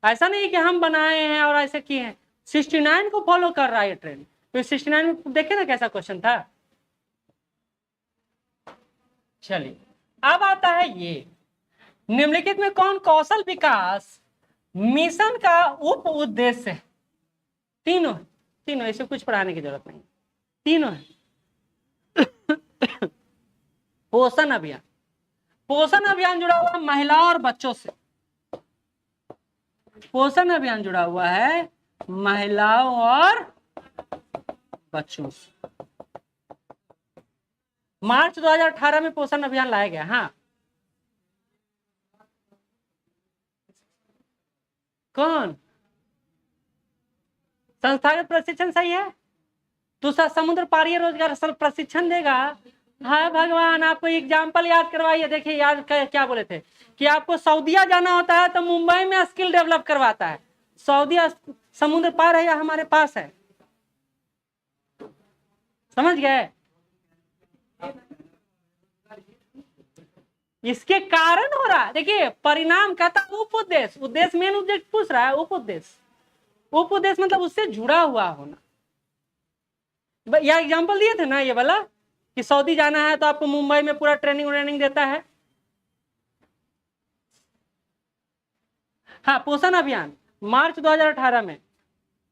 ऐसा नहीं कि हम बनाए हैं और ऐसे किए हैं। 69 को फॉलो कर रहा है ये ट्रेंड। तो 69 में देखे ना कैसा क्वेश्चन था। चलिए अब आता है ये, निम्नलिखित में कौन कौशल विकास मिशन का उप उद्देश्य है? तीनों, तीनों, इसे कुछ पढ़ाने की जरूरत नहीं, तीनों है। पोषण अभियान, पोषण अभियान जुड़ा हुआ है महिलाओं और बच्चों से, पोषण अभियान जुड़ा हुआ है महिलाओं और बच्चों से। मार्च 2018 में पोषण अभियान लाया गया। हाँ कौन? संस्थागत प्रशिक्षण सही है। दूसरा समुद्र पारीय रोजगार प्रशिक्षण देगा। हाय भगवान, आपको एग्जाम्पल याद करवाइए। देखिए याद क्या बोले थे कि आपको सऊदीया जाना होता है तो मुंबई में स्किल डेवलप करवाता है। सऊदी समुद्र पार है या हमारे पास है? समझ गए? इसके कारण हो रहा है। देखिए परिणाम कहता उप उद्देश्य, उद्देश्य मेन उद्देश्य पूछ रहा है, उप उद्देश्य, उप उद्देश्य मतलब उससे जुड़ा हुआ होना। या एग्जाम्पल दिए थे ना ये वाला कि सऊदी जाना है तो आपको मुंबई में पूरा ट्रेनिंग व्रेनिंग देता है। हाँ पोषण अभियान मार्च 2018 में,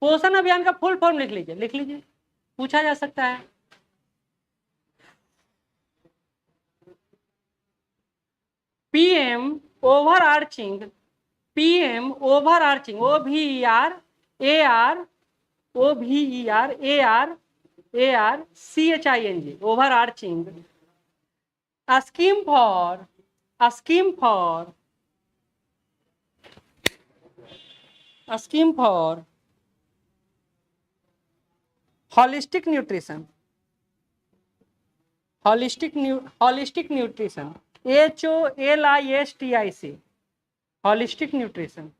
पोषण अभियान का फुल फॉर्म लिख लीजिए, लिख लीजिए, पूछा जा सकता है। PM over arching, PM over arching, OVRARCHING, over arching scheme for, scheme for, scheme for holistic nutrition, holistic nutrition, HOLISTIC, holistic nutrition.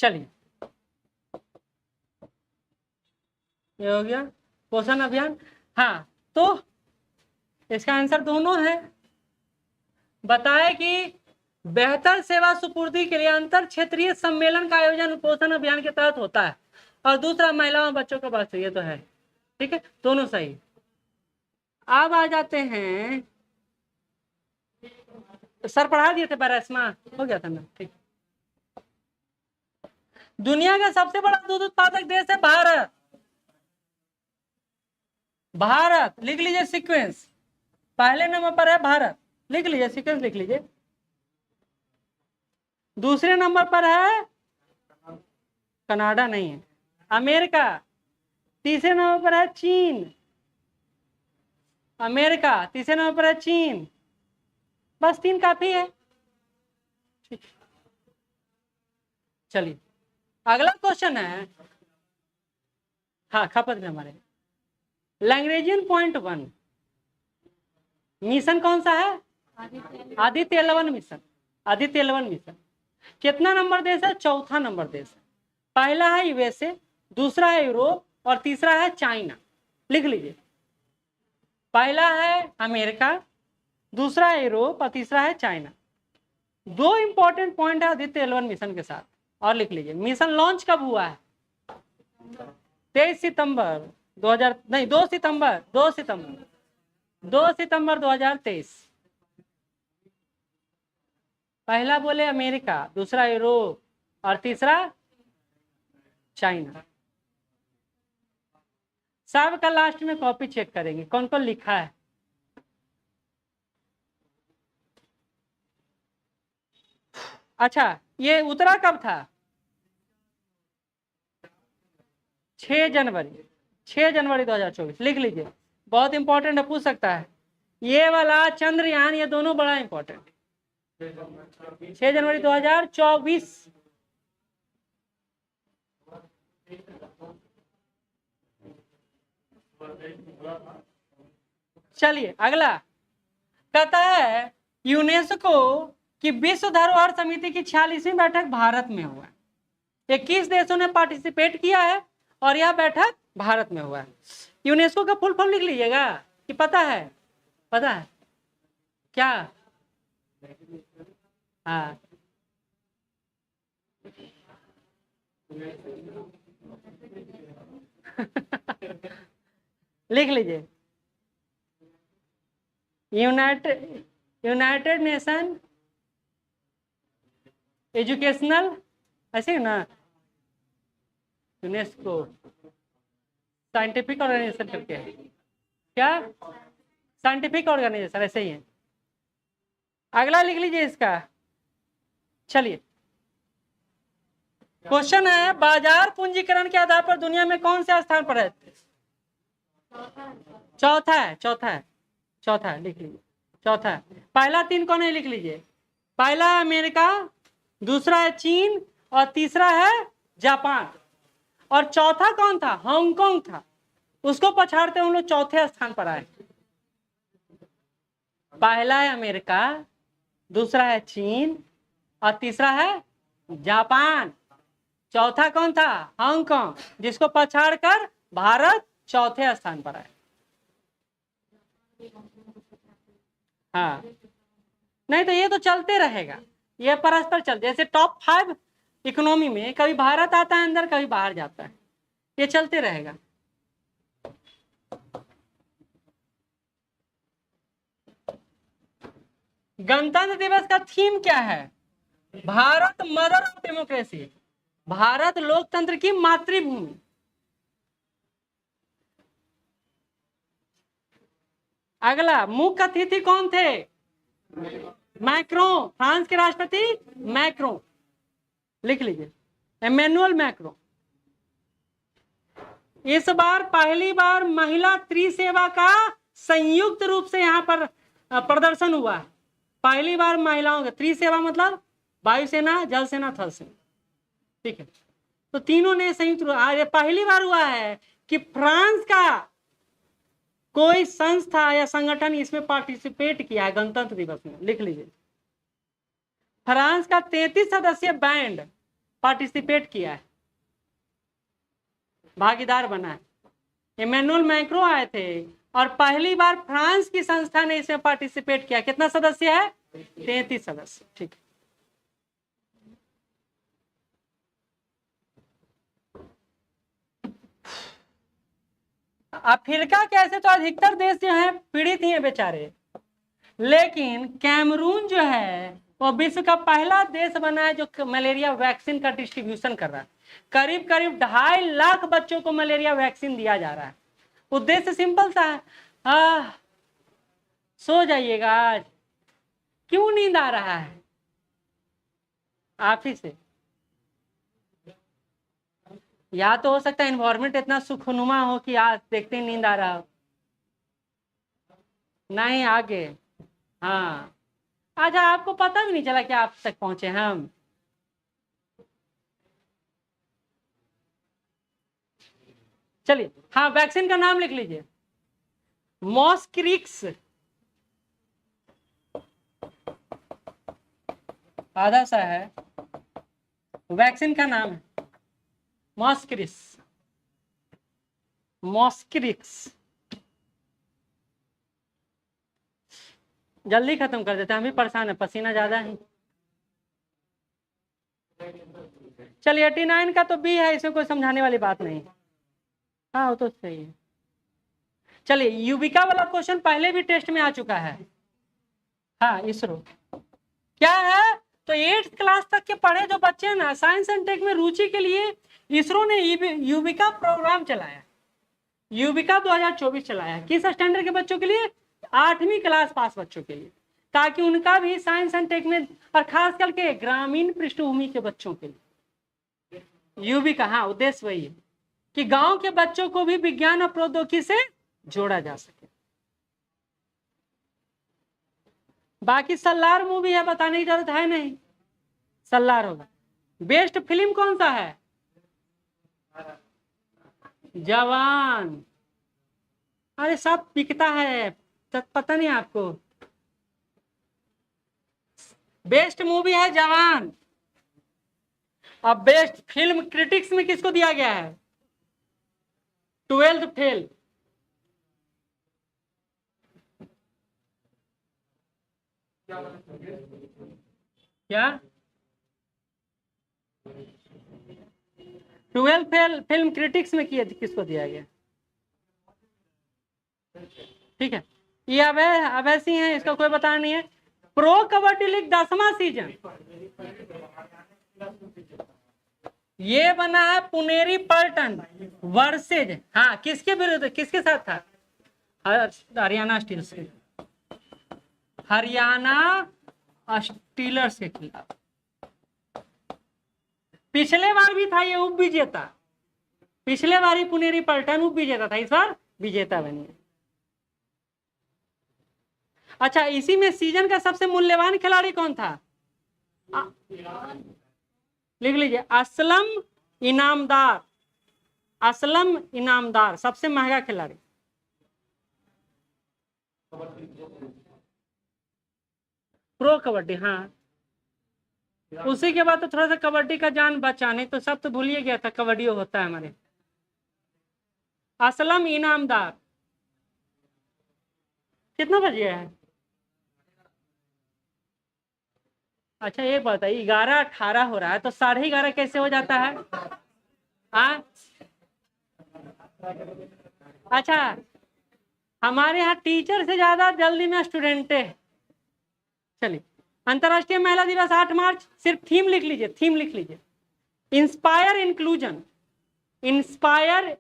चलिए, ये हो गया पोषण अभियान। हाँ, तो इसका आंसर दोनों है। बताए कि बेहतर सेवा सुपूर्ति के लिए अंतर क्षेत्रीय सम्मेलन का आयोजन पोषण अभियान के तहत होता है, और दूसरा महिलाओं और बच्चों का बस, ये तो है। ठीक है, दोनों सही। अब आ जाते हैं, सर पढ़ा दिए थे पैरास्मा, हो गया था ना, ठीक। दुनिया का सबसे बड़ा दूध उत्पादक देश है भारत। भारत लिख लीजिए सीक्वेंस, पहले नंबर पर है भारत, लिख लीजिए सीक्वेंस, लिख लीजिए। दूसरे नंबर पर है कनाडा, नहीं है, अमेरिका। तीसरे नंबर पर है चीन, अमेरिका। तीसरे नंबर पर है चीन। बस 3 काफी है। ठीक, चलिए अगला क्वेश्चन है। हाँ, खपत में हमारे लैंग्वेजियन पॉइंट 1 मिशन कौन सा है? आदित्य 11 मिशन। आदित्य 11 मिशन कितना नंबर देश है? चौथा नंबर देश है। पहला है यूएसए, दूसरा है यूरोप, और तीसरा है चाइना। लिख लीजिए, पहला है अमेरिका, दूसरा है यूरोप, और तीसरा है चाइना। 2 इंपॉर्टेंट पॉइंट है आदित्य 11 मिशन के साथ, और लिख लीजिए। मिशन लॉन्च कब हुआ है? 23 सितंबर 2000, नहीं 2 सितंबर 2023। पहला बोले अमेरिका, दूसरा यूरोप, और तीसरा चाइना। सब का लास्ट में कॉपी चेक करेंगे कौन कौन लिखा है। अच्छा, ये उतरा कब था? 6 जनवरी 2024। लिख लीजिए, बहुत इंपॉर्टेंट है, पूछ सकता है। ये वाला चंद्रयान, ये दोनों बड़ा इंपॉर्टेंट। 6 जनवरी 2024। चलिए अगला कहता है यूनेस्को की विश्व धरोहर समिति की 46वीं बैठक भारत में हुआ है। 21 देशों ने पार्टिसिपेट किया है, और यह बैठक भारत में हुआ है। यूनेस्को का फुल फॉर्म लिख लीजिएगा, कि पता है? पता है क्या? हाँ, लिख लीजिए, यूनाइटेड नेशन एजुकेशनल, ऐसे ना, यूनेस्को साइंटिफिक ऑर्गेनाइजेशन करके है क्या? साइंटिफिक ऑर्गेनाइजेशन, ऐसे ही है। अगला लिख लीजिए इसका। चलिए, क्वेश्चन है बाजार पूंजीकरण के आधार पर दुनिया में कौन से स्थान पर है? चौथा है, लिख लीजिए, चौथा है। पहला 3 कौन है? लिख लीजिए, पहला है अमेरिका, दूसरा है चीन, और तीसरा है जापान। और चौथा कौन था? हांगकांग था। उसको पछाड़ते हम लोग चौथे स्थान पर आए। पहला है अमेरिका, दूसरा है चीन, और तीसरा है जापान। चौथा कौन था? हांगकांग, जिसको पछाड़कर भारत चौथे स्थान पर आए। हाँ, नहीं तो ये तो चलते रहेगा, ये परस्पर चलते, जैसे टॉप 5 इकोनॉमी में कभी भारत आता है अंदर, कभी बाहर जाता है, ये चलते रहेगा। गणतंत्र दिवस का थीम क्या है? Bharat mother of democracy, Bharat लोकतंत्र की मातृभूमि। अगला, मुख्य अतिथि कौन थे? मैक्रो, फ्रांस के राष्ट्रपति मैक्रो। लिख लीजिए, एमेनुअल मैक्रो। इस बार पहली बार महिला त्रिसेवा का संयुक्त रूप से यहाँ पर प्रदर्शन हुआ है। पहली बार महिलाओं का त्रिसेवा, मतलब वायुसेना, जल सेना, थल सेना। ठीक है, तो तीनों ने संयुक्त रूप, पहली बार हुआ है कि फ्रांस का कोई संस्था या संगठन इसमें पार्टिसिपेट किया है गणतंत्र दिवस में। लिख लीजिए, फ्रांस का 33 सदस्यीय बैंड पार्टिसिपेट किया है, भागीदार बना है। इमैनुअल मैक्रो आए थे और पहली बार फ्रांस की संस्था ने इसमें पार्टिसिपेट किया। कितना सदस्य है? 33 सदस्य। ठीक है, अफ्रीका के ऐसे तो अधिकतर देश जो है पीड़ित ही हैं बेचारे, लेकिन कैमरून जो है वो विश्व का पहला देश बना है जो मलेरिया वैक्सीन का डिस्ट्रीब्यूशन कर रहा है। करीब करीब 2.5 लाख बच्चों को मलेरिया वैक्सीन दिया जा रहा है। उद्देश्य सिंपल सा है, सो जाइएगा आज, क्यों नींद आ रहा है? आप ही से, या तो हो सकता है एनवायरमेंट इतना सुखनुमा हो कि आज देखते ही नींद आ रहा हो। नहीं, आगे, हाँ, अच्छा, आपको पता भी नहीं चला कि आप तक पहुंचे हम। चलिए, हाँ, वैक्सीन का नाम लिख लीजिए, मॉस्क्रिक्स, आधा सा है, वैक्सीन का नाम है मॉस्क्रिक्स, मॉस्क्रिक्स। जल्दी खत्म कर देते हैं, हम भी परेशान है, पसीना ज्यादा है। चलिए, 89 का तो बी है, इसमें कोई समझाने वाली बात नहीं। हाँ, वो तो सही है। चलिए, यूविका वाला क्वेश्चन पहले भी टेस्ट में आ चुका है। हाँ, इसरो क्या है? तो 8th क्लास तक के पढ़े जो बच्चे हैं ना, साइंस एंड टेक में रुचि के लिए इसरो ने यूविका प्रोग्राम चलाया। यूविका 2024 चलाया। किस स्टैंडर्ड के बच्चों के लिए? 8वीं क्लास पास बच्चों के लिए, ताकि उनका भी साइंस एंड टेक में, और खास करके ग्रामीण पृष्ठभूमि के बच्चों के लिए यूविका, हाँ, उद्देश्य वही है कि गांव के बच्चों को भी विज्ञान और प्रौद्योगिकी से जोड़ा जा सके। बाकी सल्लार मूवी है, बताने की जरूरत है नहीं, सल्लार होगा। बेस्ट फिल्म कौन सा है? जवान। अरे सब बिकता है, पता नहीं आपको। बेस्ट मूवी है जवान। अब बेस्ट फिल्म क्रिटिक्स में किसको दिया गया है? 12th fail. क्या 12th फेल फिल्म क्रिटिक्स में किसको दिया गया? ठीक है, ये अब ऐसी है, इसका कोई बताना नहीं है। प्रो कबड्डी लीग 10वां सीजन ये बना है पुनेरी पलटन वर्सेज, हाँ, किसके विरुद्ध, किसके साथ था? हरियाणा स्टीलर्स के, हरियाणा स्टीलर्स के खिलाफ। पिछले बार भी था ये उप विजेता, पिछले बार ही पुनेरी पलटन उप विजेता था, इस बार विजेता बनी है। अच्छा, इसी में सीजन का सबसे मूल्यवान खिलाड़ी कौन था? लिख लीजिए, असलम इनामदार। असलम इनामदार सबसे महंगा खिलाड़ी। प्रो कबड्डी, हाँ, उसी के बाद तो थोड़ा सा कबड्डी का जान बचा, नहीं तो सब तो भूल ही गया था कबड्डी होता है हमारे। असलम इनामदार कितना बज गया है? अच्छा, ये बताइए, 11:18 हो रहा है, तो 11:30 कैसे हो जाता है? हाँ, अच्छा, हमारे यहाँ टीचर से ज्यादा जल्दी में स्टूडेंट है। चलिए, अंतरराष्ट्रीय महिला दिवस 8 मार्च, सिर्फ थीम लिख लीजिए, थीम लिख लीजिए, इंस्पायर इंक्लूजन। Inspire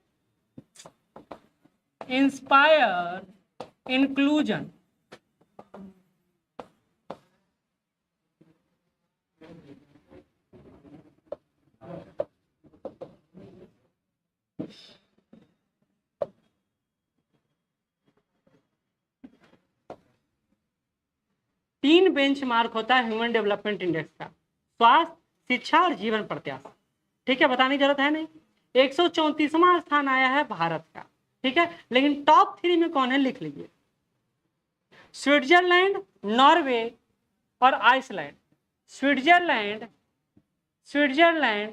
inclusion. तीन बेंचमार्क होता है ह्यूमन डेवलपमेंट इंडेक्स का, स्वास्थ्य, शिक्षा और जीवन प्रत्याशा। ठीक है, बताने की जरूरत है नहीं। 134वां स्थान आया है भारत का। ठीक है, लेकिन टॉप 3 में कौन है लिख लीजिए, स्विट्जरलैंड, नॉर्वे और आइसलैंड। स्विट्जरलैंड,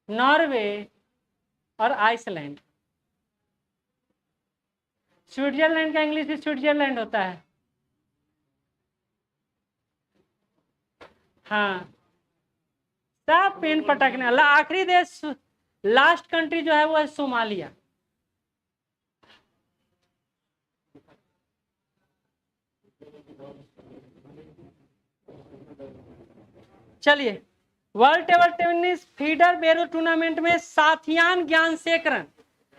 नॉर्वे और आइसलैंड। स्विट्जरलैंड का इंग्लिश भी स्विट्जरलैंड होता है। हाँ, सब पेन पटकने वाला। आखिरी देश, लास्ट कंट्री जो है वो है सोमालिया। चलिए, वर्ल्ड टेबल टेनिस फीडर बेरो टूर्नामेंट में साथियान ज्ञानशेखरन,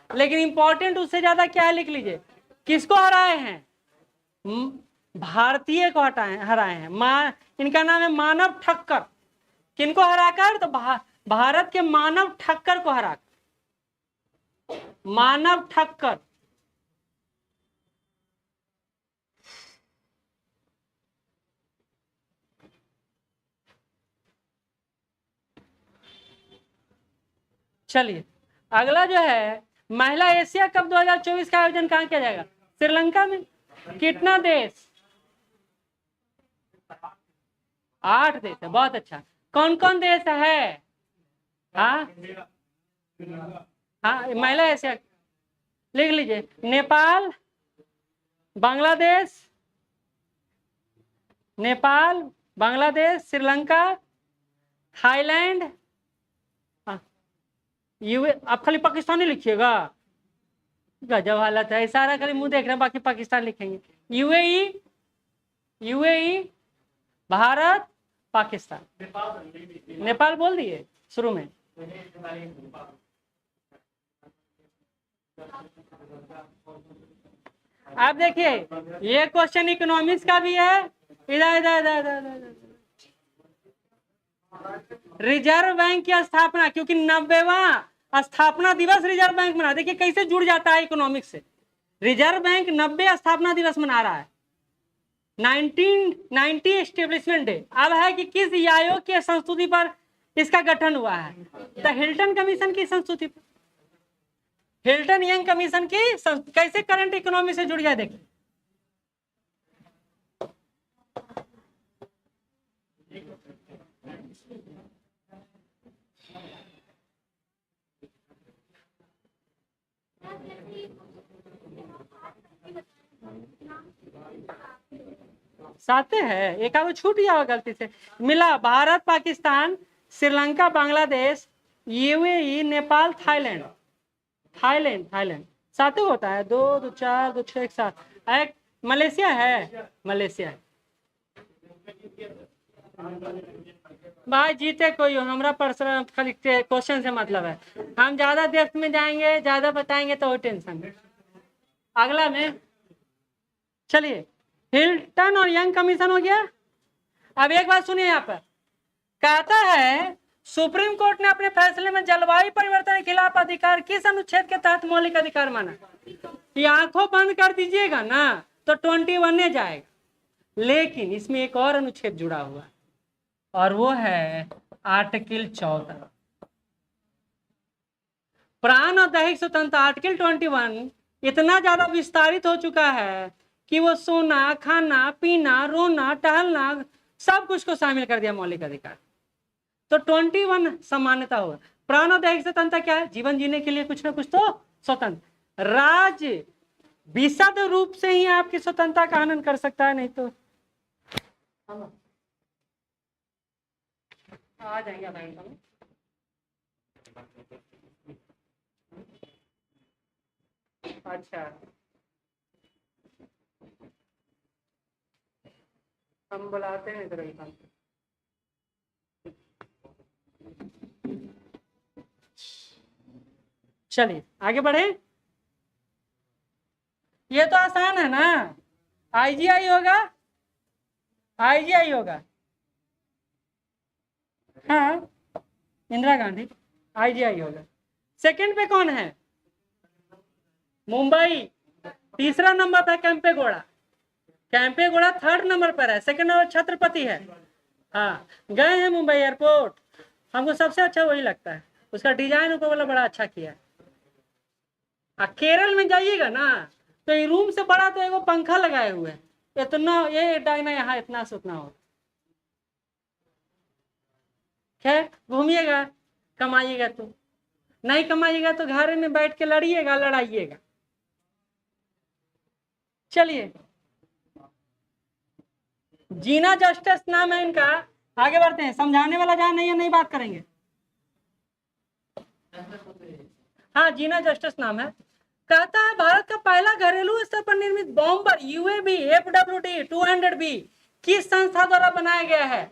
लेकिन इंपॉर्टेंट उससे ज्यादा क्या है लिख लीजिए, किसको हराए हैं? भारतीय को हराए हैं। इनका नाम है मानव ठक्कर। किनको हराकर? तो भारत के मानव ठक्कर को हराकर। मानव ठक्कर। चलिए, अगला जो है महिला एशिया कप 2024 का आयोजन कहाँ किया जाएगा? श्रीलंका में। कितना देश? 8 देश है। बहुत अच्छा। कौन कौन देश है? हाँ हाँ, महिला एशिया लिख लीजिए। नेपाल, बांग्लादेश, नेपाल, बांग्लादेश, श्रीलंका, थाईलैंड। आप खाली पाकिस्तानी लिखिएगा, गजब हालत है। सारा खाली मुंह देख रहे हैं, बाकी पाकिस्तान लिखेंगे। UAE, UAE, Bharat, Pakistan. नेपाल बोल दिए शुरू में। आप देखिए, ये क्वेश्चन इकोनॉमिक्स का भी है। इधर इधर इधर इधर। रिजर्व बैंक की स्थापना, क्योंकि 90वां स्थापना दिवस रिजर्व बैंक मना। देखिए कैसे जुड़ जाता है इकोनॉमिक्स से। रिजर्व बैंक 90 स्थापना दिवस मना रहा है। 1990 एस्टेब्लिशमेंट डे। अब है कि किस आयोग की संस्तुति पर इसका गठन हुआ है? तो हिल्टन कमीशन की संस्तुति पर। हिल्टन यंग कमीशन की कैसे करंट इकोनॉमी से जुड़ गया देखिए। साथे है, एक आगे छूट गया होगा गलती से। मिला Bharat, Pakistan, Sri Lanka, Bangladesh, UAE, Nepal, Thailand. Thailand, Thailand साथे होता है। 2 2 4 2 6 एक साथ। एक मलेशिया है, मलेशिया है। भाई जीते कोई हो, हमारा पर्सनल खाली क्वेश्चन से मतलब है। हम ज्यादा डेप्थ में जाएंगे, ज्यादा बताएंगे तो टेंशन है। अगला में चलिए, हिल्टन और यंग कमीशन हो गया। अब एक बात सुनिए, यहाँ पर कहता है सुप्रीम कोर्ट ने अपने फैसले में जलवायु परिवर्तन के खिलाफ अधिकार किस अनुच्छेद के तहत मौलिक अधिकार माना? ये आंखों बंद कर दीजिएगा ना तो 21 जाएगा, लेकिन इसमें एक और अनुच्छेद जुड़ा हुआ है और वो है आर्टिकल 14, प्राण और दैहिक स्वतंत्रता। आर्टिकल 21 इतना ज्यादा विस्तारित हो चुका है कि वो सोना, खाना, पीना, रोना, टहलना सब कुछ को शामिल कर दिया मौलिक अधिकार। तो 21 समानता होगा। प्राण और दैहिक स्वतंत्रता क्या है? जीवन जीने के लिए कुछ ना कुछ तो स्वतंत्र। राज्य विशद रूप से ही आपकी स्वतंत्रता का हनन कर सकता है, नहीं तो आ जाएंगे बैंक में। अच्छा, हम बुलाते हैं इधर। चलिए आगे बढ़े। ये तो आसान है ना, आईजीआई होगा, आईजीआई होगा। हाँ, इंदिरा गांधी, आईजीआई होगा। सेकंड पे कौन है? मुंबई। तीसरा नंबर पर कैंपेगौड़ा। कैंपेगौड़ा 3rd नंबर पर है। सेकंड नंबर छत्रपति है। हाँ, गए हैं मुंबई एयरपोर्ट, हमको सबसे अच्छा वही लगता है। उसका डिजाइन ऊपर वाला बड़ा अच्छा किया है। केरल में जाइएगा ना तो ये रूम से बड़ा तो एगो पंखा लगाए हुए है, इतना ये डायना यहाँ इतना से उतना हो। खैर घूमिएगा, कमाइएगा तो, नहीं कमाइएगा तो घर में बैठ के लड़िएगा, लड़ाइएगा। चलिए, जीना जस्टिस नाम है इनका। आगे बढ़ते हैं, समझाने वाला जहां नहीं है नहीं बात करेंगे। हाँ, जीना जस्टिस नाम है। कहता है भारत का पहला घरेलू स्तर पर निर्मित बॉम्बर यूएवी FWD 200B किस संस्था द्वारा बनाया गया है?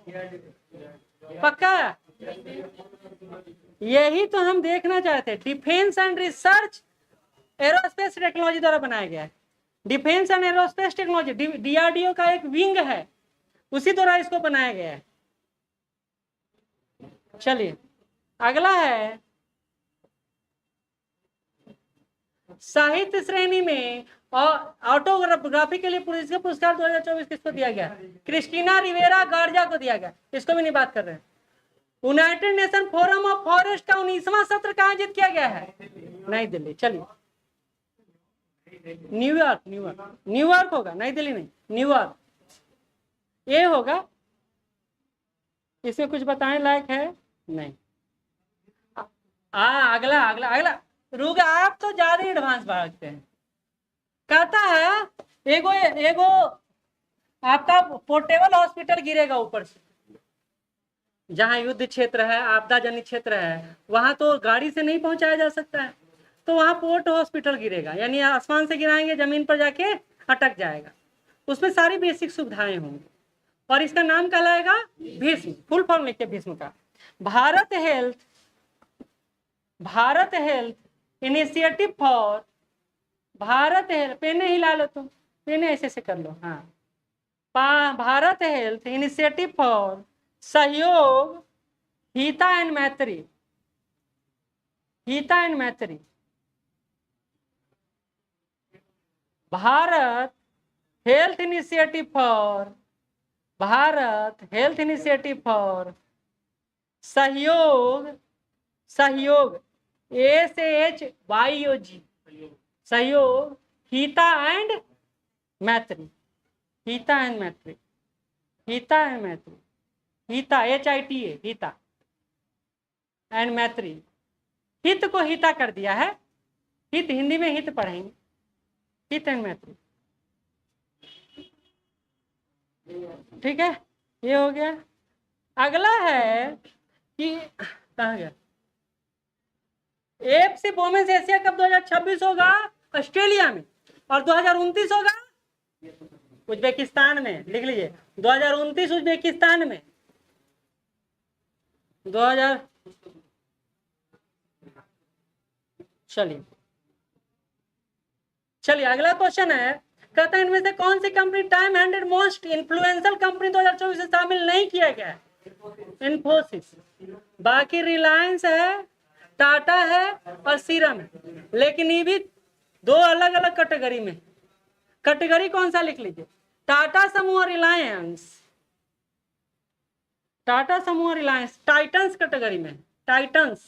पक्का? यही तो हम देखना चाहते हैं। Defence and research aerospace technology द्वारा बनाया गया है। Defence and aerospace technology DRDO का एक विंग है, उसी द्वारा इसको बनाया गया है। चलिए, अगला है साहित्य श्रेणी में और ऑटोग्राफी के लिए पुरस्कार 2024 किसको दिया गया? क्रिस्टीना रिवेरा गार्जा को दिया गया। इसको भी नहीं बात कर रहे हैं। United nation forum of forest का 19वां सत्र कहाँ आयोजित किया गया है? नई दिल्ली। चलिए, न्यूयॉर्क, न्यूयॉर्क, न्यूयॉर्क होगा, नई दिल्ली नहीं, न्यूयॉर्क ये होगा। इसमें कुछ बताने लायक है नहीं। अगला अगला अगला रुक, आप तो ज्यादा एडवांस भागते हैं। कहता है एगो एगो आपका पोर्टेबल हॉस्पिटल गिरेगा ऊपर से, जहां युद्ध क्षेत्र है, आपदा जनित क्षेत्र है, वहां तो गाड़ी से नहीं पहुंचाया जा सकता है, तो वहां पोर्ट हॉस्पिटल गिरेगा, यानी आसमान से गिराएंगे, जमीन पर जाके अटक जाएगा। उसमें सारी बेसिक सुविधाएं होंगी और इसका नाम कहलाएगा भीष्म। फुल फॉर्म लिखिए भीष्म का। Bharat health initiative for, Bharat health, पेने हिला लो तुम, पेने ऐसे से कर लो। हाँ, भारत हेल्थ इनिशिएटिव फॉर सहयोग हिता एंड मैत्री, हिता एंड मैत्री। Bharat health initiative for, Bharat health initiative for सहयोग, सहयोग SHYOG, सहयोग हिता एंड मैत्री, हिता एंड मैत्री, हिता एंड मैत्री, हिता HITA, हिता एंड मैत्री। हित को हिता कर दिया है, हित हिंदी में हित पढ़ेंगे, हित एंड मैत्री। ठीक है, ये हो गया। अगला है कि कहाँ गया, AFC वोमेन्स एशिया कप 2026 होगा ऑस्ट्रेलिया में और 2029 होगा उज्बेकिस्तान में। लिख लीजिए 2029 उज्बेकिस्तान में, 2000। चलिए अगला क्वेश्चन है, कहता है इनमें से कौन सी company Time 100 most influential company 2024 में शामिल नहीं किया गया है? इन्फोसिस। बाकी रिलायंस है, टाटा है और सीरम है, लेकिन ये भी दो अलग अलग कैटेगरी में। कैटेगरी कौन सा लिख लीजिए, टाटा समूह रिलायंस, टाटा समूह रिलायंस टाइटंस कैटेगरी में, टाइटंस,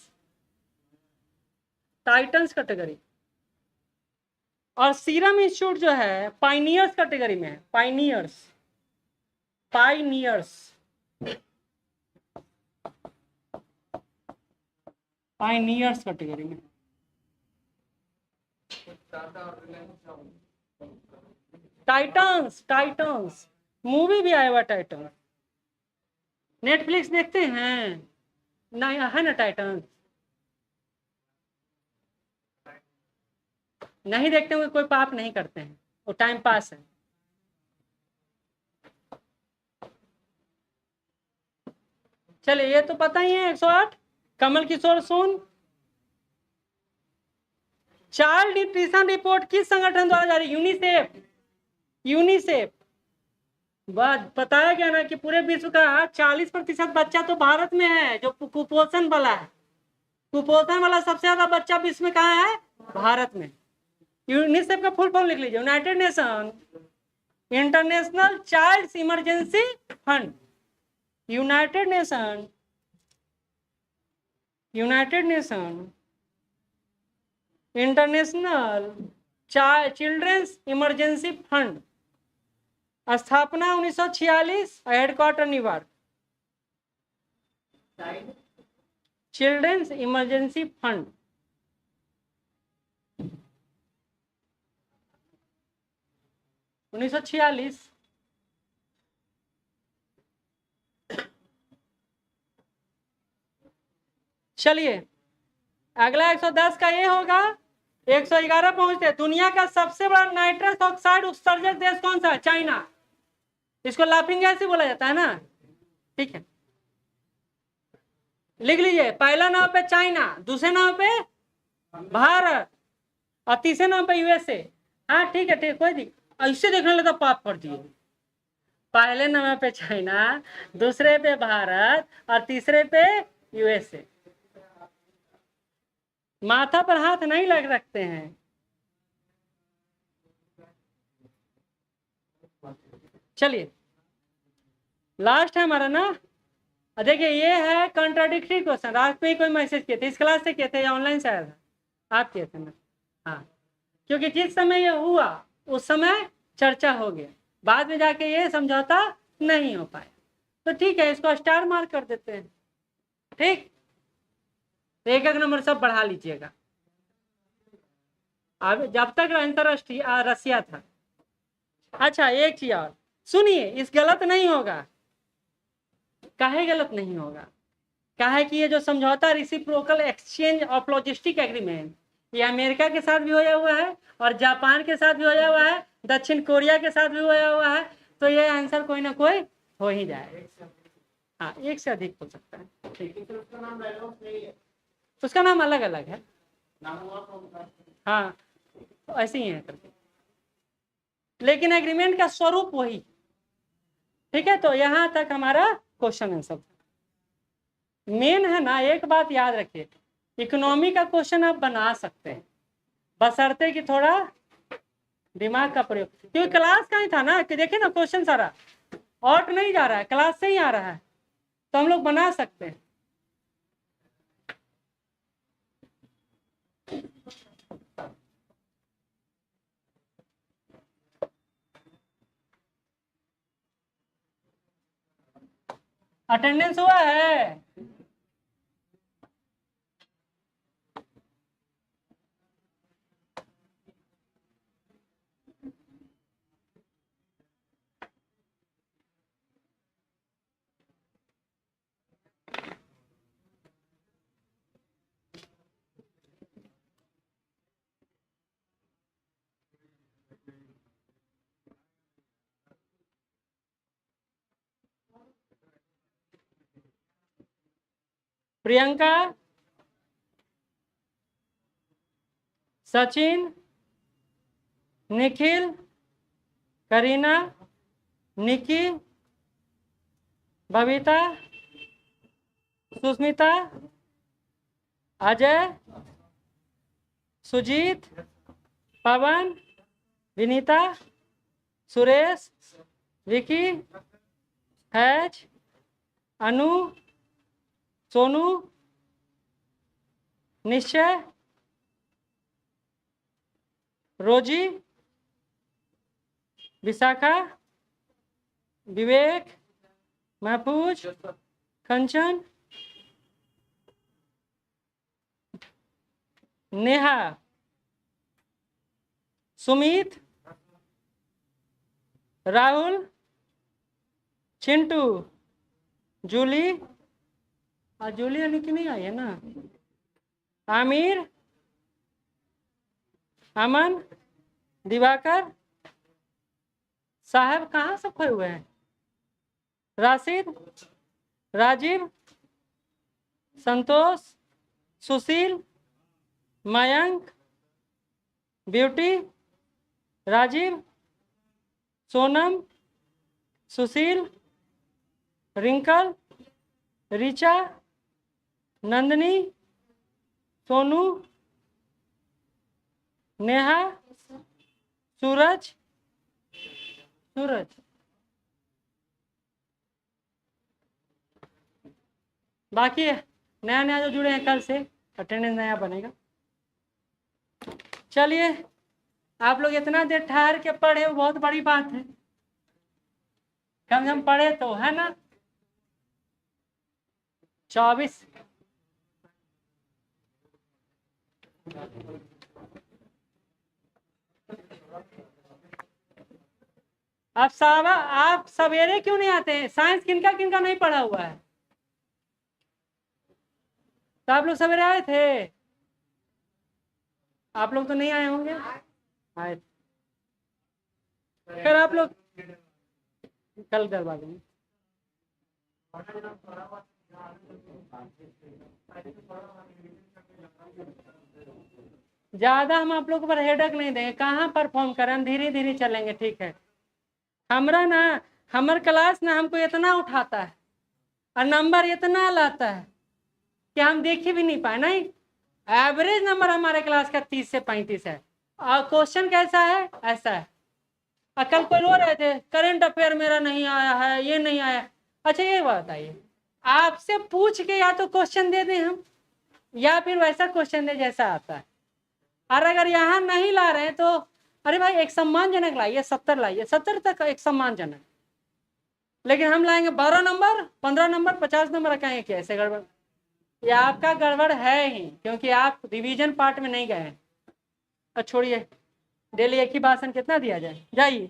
टाइटंस कैटेगरी। और सीरम इंस्टीट्यूट जो है पाइनियर्स कैटेगरी में है, पाइनियर्स, पाइनियर्स, पाइनियर्स कैटेगरी में। टाइटंस, टाइटंस मूवी भी आया हुआ, टाइटंस नेटफ्लिक्स देखते हैं नहीं, है ना टाइटंस? नहीं देखते हुए कोई पाप नहीं करते हैं, वो टाइम पास है। चलिए, ये तो पता ही है 108। Kamal Kishore Son, child nutrition report किस संगठन द्वारा जारी? UNICEF, UNICEF. बात बताया गया ना कि पूरे विश्व का 40% बच्चा तो भारत में है जो कुपोषण वाला है। कुपोषण वाला सबसे ज्यादा बच्चा विश्व में कहाँ है? भारत में। यूनिसेफ का फुल फॉर्म लिख लीजिए, United Nation International Child Emergency Fund. United Nation, United Nation International Children's Emergency Fund, स्थापना 1946, headquarter New York. Children's Emergency Fund, उन्नीस सौ 46। चलिए अगला 110 का ये होगा। 111 पहुंचते। दुनिया का सबसे बड़ा नाइट्रस ऑक्साइड उत्सर्जक देश कौन सा है? चाइना। इसको लाफिंग गैस ही बोला जाता है ना, ठीक है। लिख लीजिए, पहला नाम पे चाइना, दूसरे नाम पे भारत और तीसरे नाम पे यूएसए। हाँ ठीक है, ठीक, कोई नहीं, ऐसे देखने लगा पाप पड़ दिए। पहले नंबर पे चाइना, दूसरे पे भारत और तीसरे पे यूएसए। माथा पर हाथ नहीं लग रखते हैं। चलिए लास्ट है हमारा ना। देखिए ये है कंट्राडिक्टरी क्वेश्चन। रात में ही कोई मैसेज किए थे, इस क्लास से किए थे या ऑनलाइन से आया था? आप किए थे ना? हाँ, क्योंकि जिस समय ये हुआ उस समय चर्चा हो गया, बाद में जाके ये समझौता नहीं हो पाया। तो ठीक है, इसको स्टार मार्क कर देते हैं। ठीक, एक एक नंबर सब बढ़ा लीजिएगा। अब जब तक अंतरराष्ट्रीय रसिया था। अच्छा एक चीज और सुनिए, इस गलत नहीं होगा। काहे गलत नहीं होगा? काहे कि ये जो समझौता reciprocal exchange of logistic agreement, ये अमेरिका के साथ भी होया हुआ है और जापान के साथ भी होया हुआ है, दक्षिण कोरिया के साथ भी होया हुआ है। तो ये आंसर कोई ना कोई हो ही जाए। हाँ, एक से अधिक हो सकता है। ठीक, उसका नाम अलग अलग है। हाँ ऐसे ही है करके, लेकिन एग्रीमेंट का स्वरूप वही। ठीक है, तो यहां तक हमारा क्वेश्चन आंसर मेन है ना। एक बात याद रखिए, इकोनॉमी का क्वेश्चन आप बना सकते हैं, बशर्ते कि थोड़ा दिमाग का प्रयोग, क्योंकि क्लास का ही था ना कि देखिए ना क्वेश्चन सारा आउट नहीं जा रहा है, क्लास से ही आ रहा है, तो हम लोग बना सकते हैं। अटेंडेंस हुआ है? प्रियंका, सचिन, निखिल, करीना, निकी, बबीता, सुस्मिता, अजय, सुजीत, पवन, विनीता, सुरेश, विकी, हैज, अनु, सोनू, निश्चय, रोजी, विशाखा, विवेक, महफूज, कंचन, नेहा, सुमित, राहुल, चिंटू, जूली, जूली यानी कि नहीं आई है ना, आमिर, अमन, दिवाकर, साहब कहाँ सब खोए हुए हैं, राशिद, राजीव, संतोष, सुशील, मयंक, ब्यूटी, राजीव, सोनम, सुशील, रिंकल, रिचा, नंदनी, सोनू, नेहा, सूरज, सूरज, बाकी है नया नया जो जुड़े हैं कल से अटेंडेंस नया बनेगा। चलिए आप लोग इतना देर ठहर के पढ़े वो बहुत बड़ी बात है, कम से कम पढ़े तो है ना। 24। आप साहब आप सवेरे क्यों नहीं आते हैं? साइंस किनका किनका नहीं पढ़ा हुआ है? तो आप लोग सवेरे आए थे? आप लोग तो नहीं आए होंगे। आए थे। फिर आप लोग कल करवा देंगे। ज्यादा हम आप लोगों पर हेडक नहीं देंगे, कहाँ परफॉर्म करें, हम धीरे धीरे चलेंगे, ठीक है। हमरा ना, हमार क्लास ना हमको इतना उठाता है और नंबर इतना लाता है कि हम देख ही भी नहीं पाए। नहीं, एवरेज नंबर हमारे क्लास का 30 से 35 है। और क्वेश्चन कैसा है? ऐसा है। कल कोई रो रहे थे करंट अफेयर मेरा नहीं आया है, ये नहीं आया। अच्छा ये बताइए, आपसे पूछ के या तो क्वेश्चन दे दें हम, या फिर वैसा क्वेश्चन दे जैसा आता है। और अगर यहाँ नहीं ला रहे हैं तो अरे भाई एक सम्मानजनक लाइए, 70 लाइए, 70 तक एक सम्मानजनक। लेकिन हम लाएंगे 12 नंबर, 15 नंबर, 50 नंबर रखेंगे, कैसे गड़बड़? ये आपका गड़बड़ है ही, क्योंकि आप रिवीजन पार्ट में नहीं गए हैं। छोड़िए, डेली एक ही भाषण कितना दिया जाए, जाइए।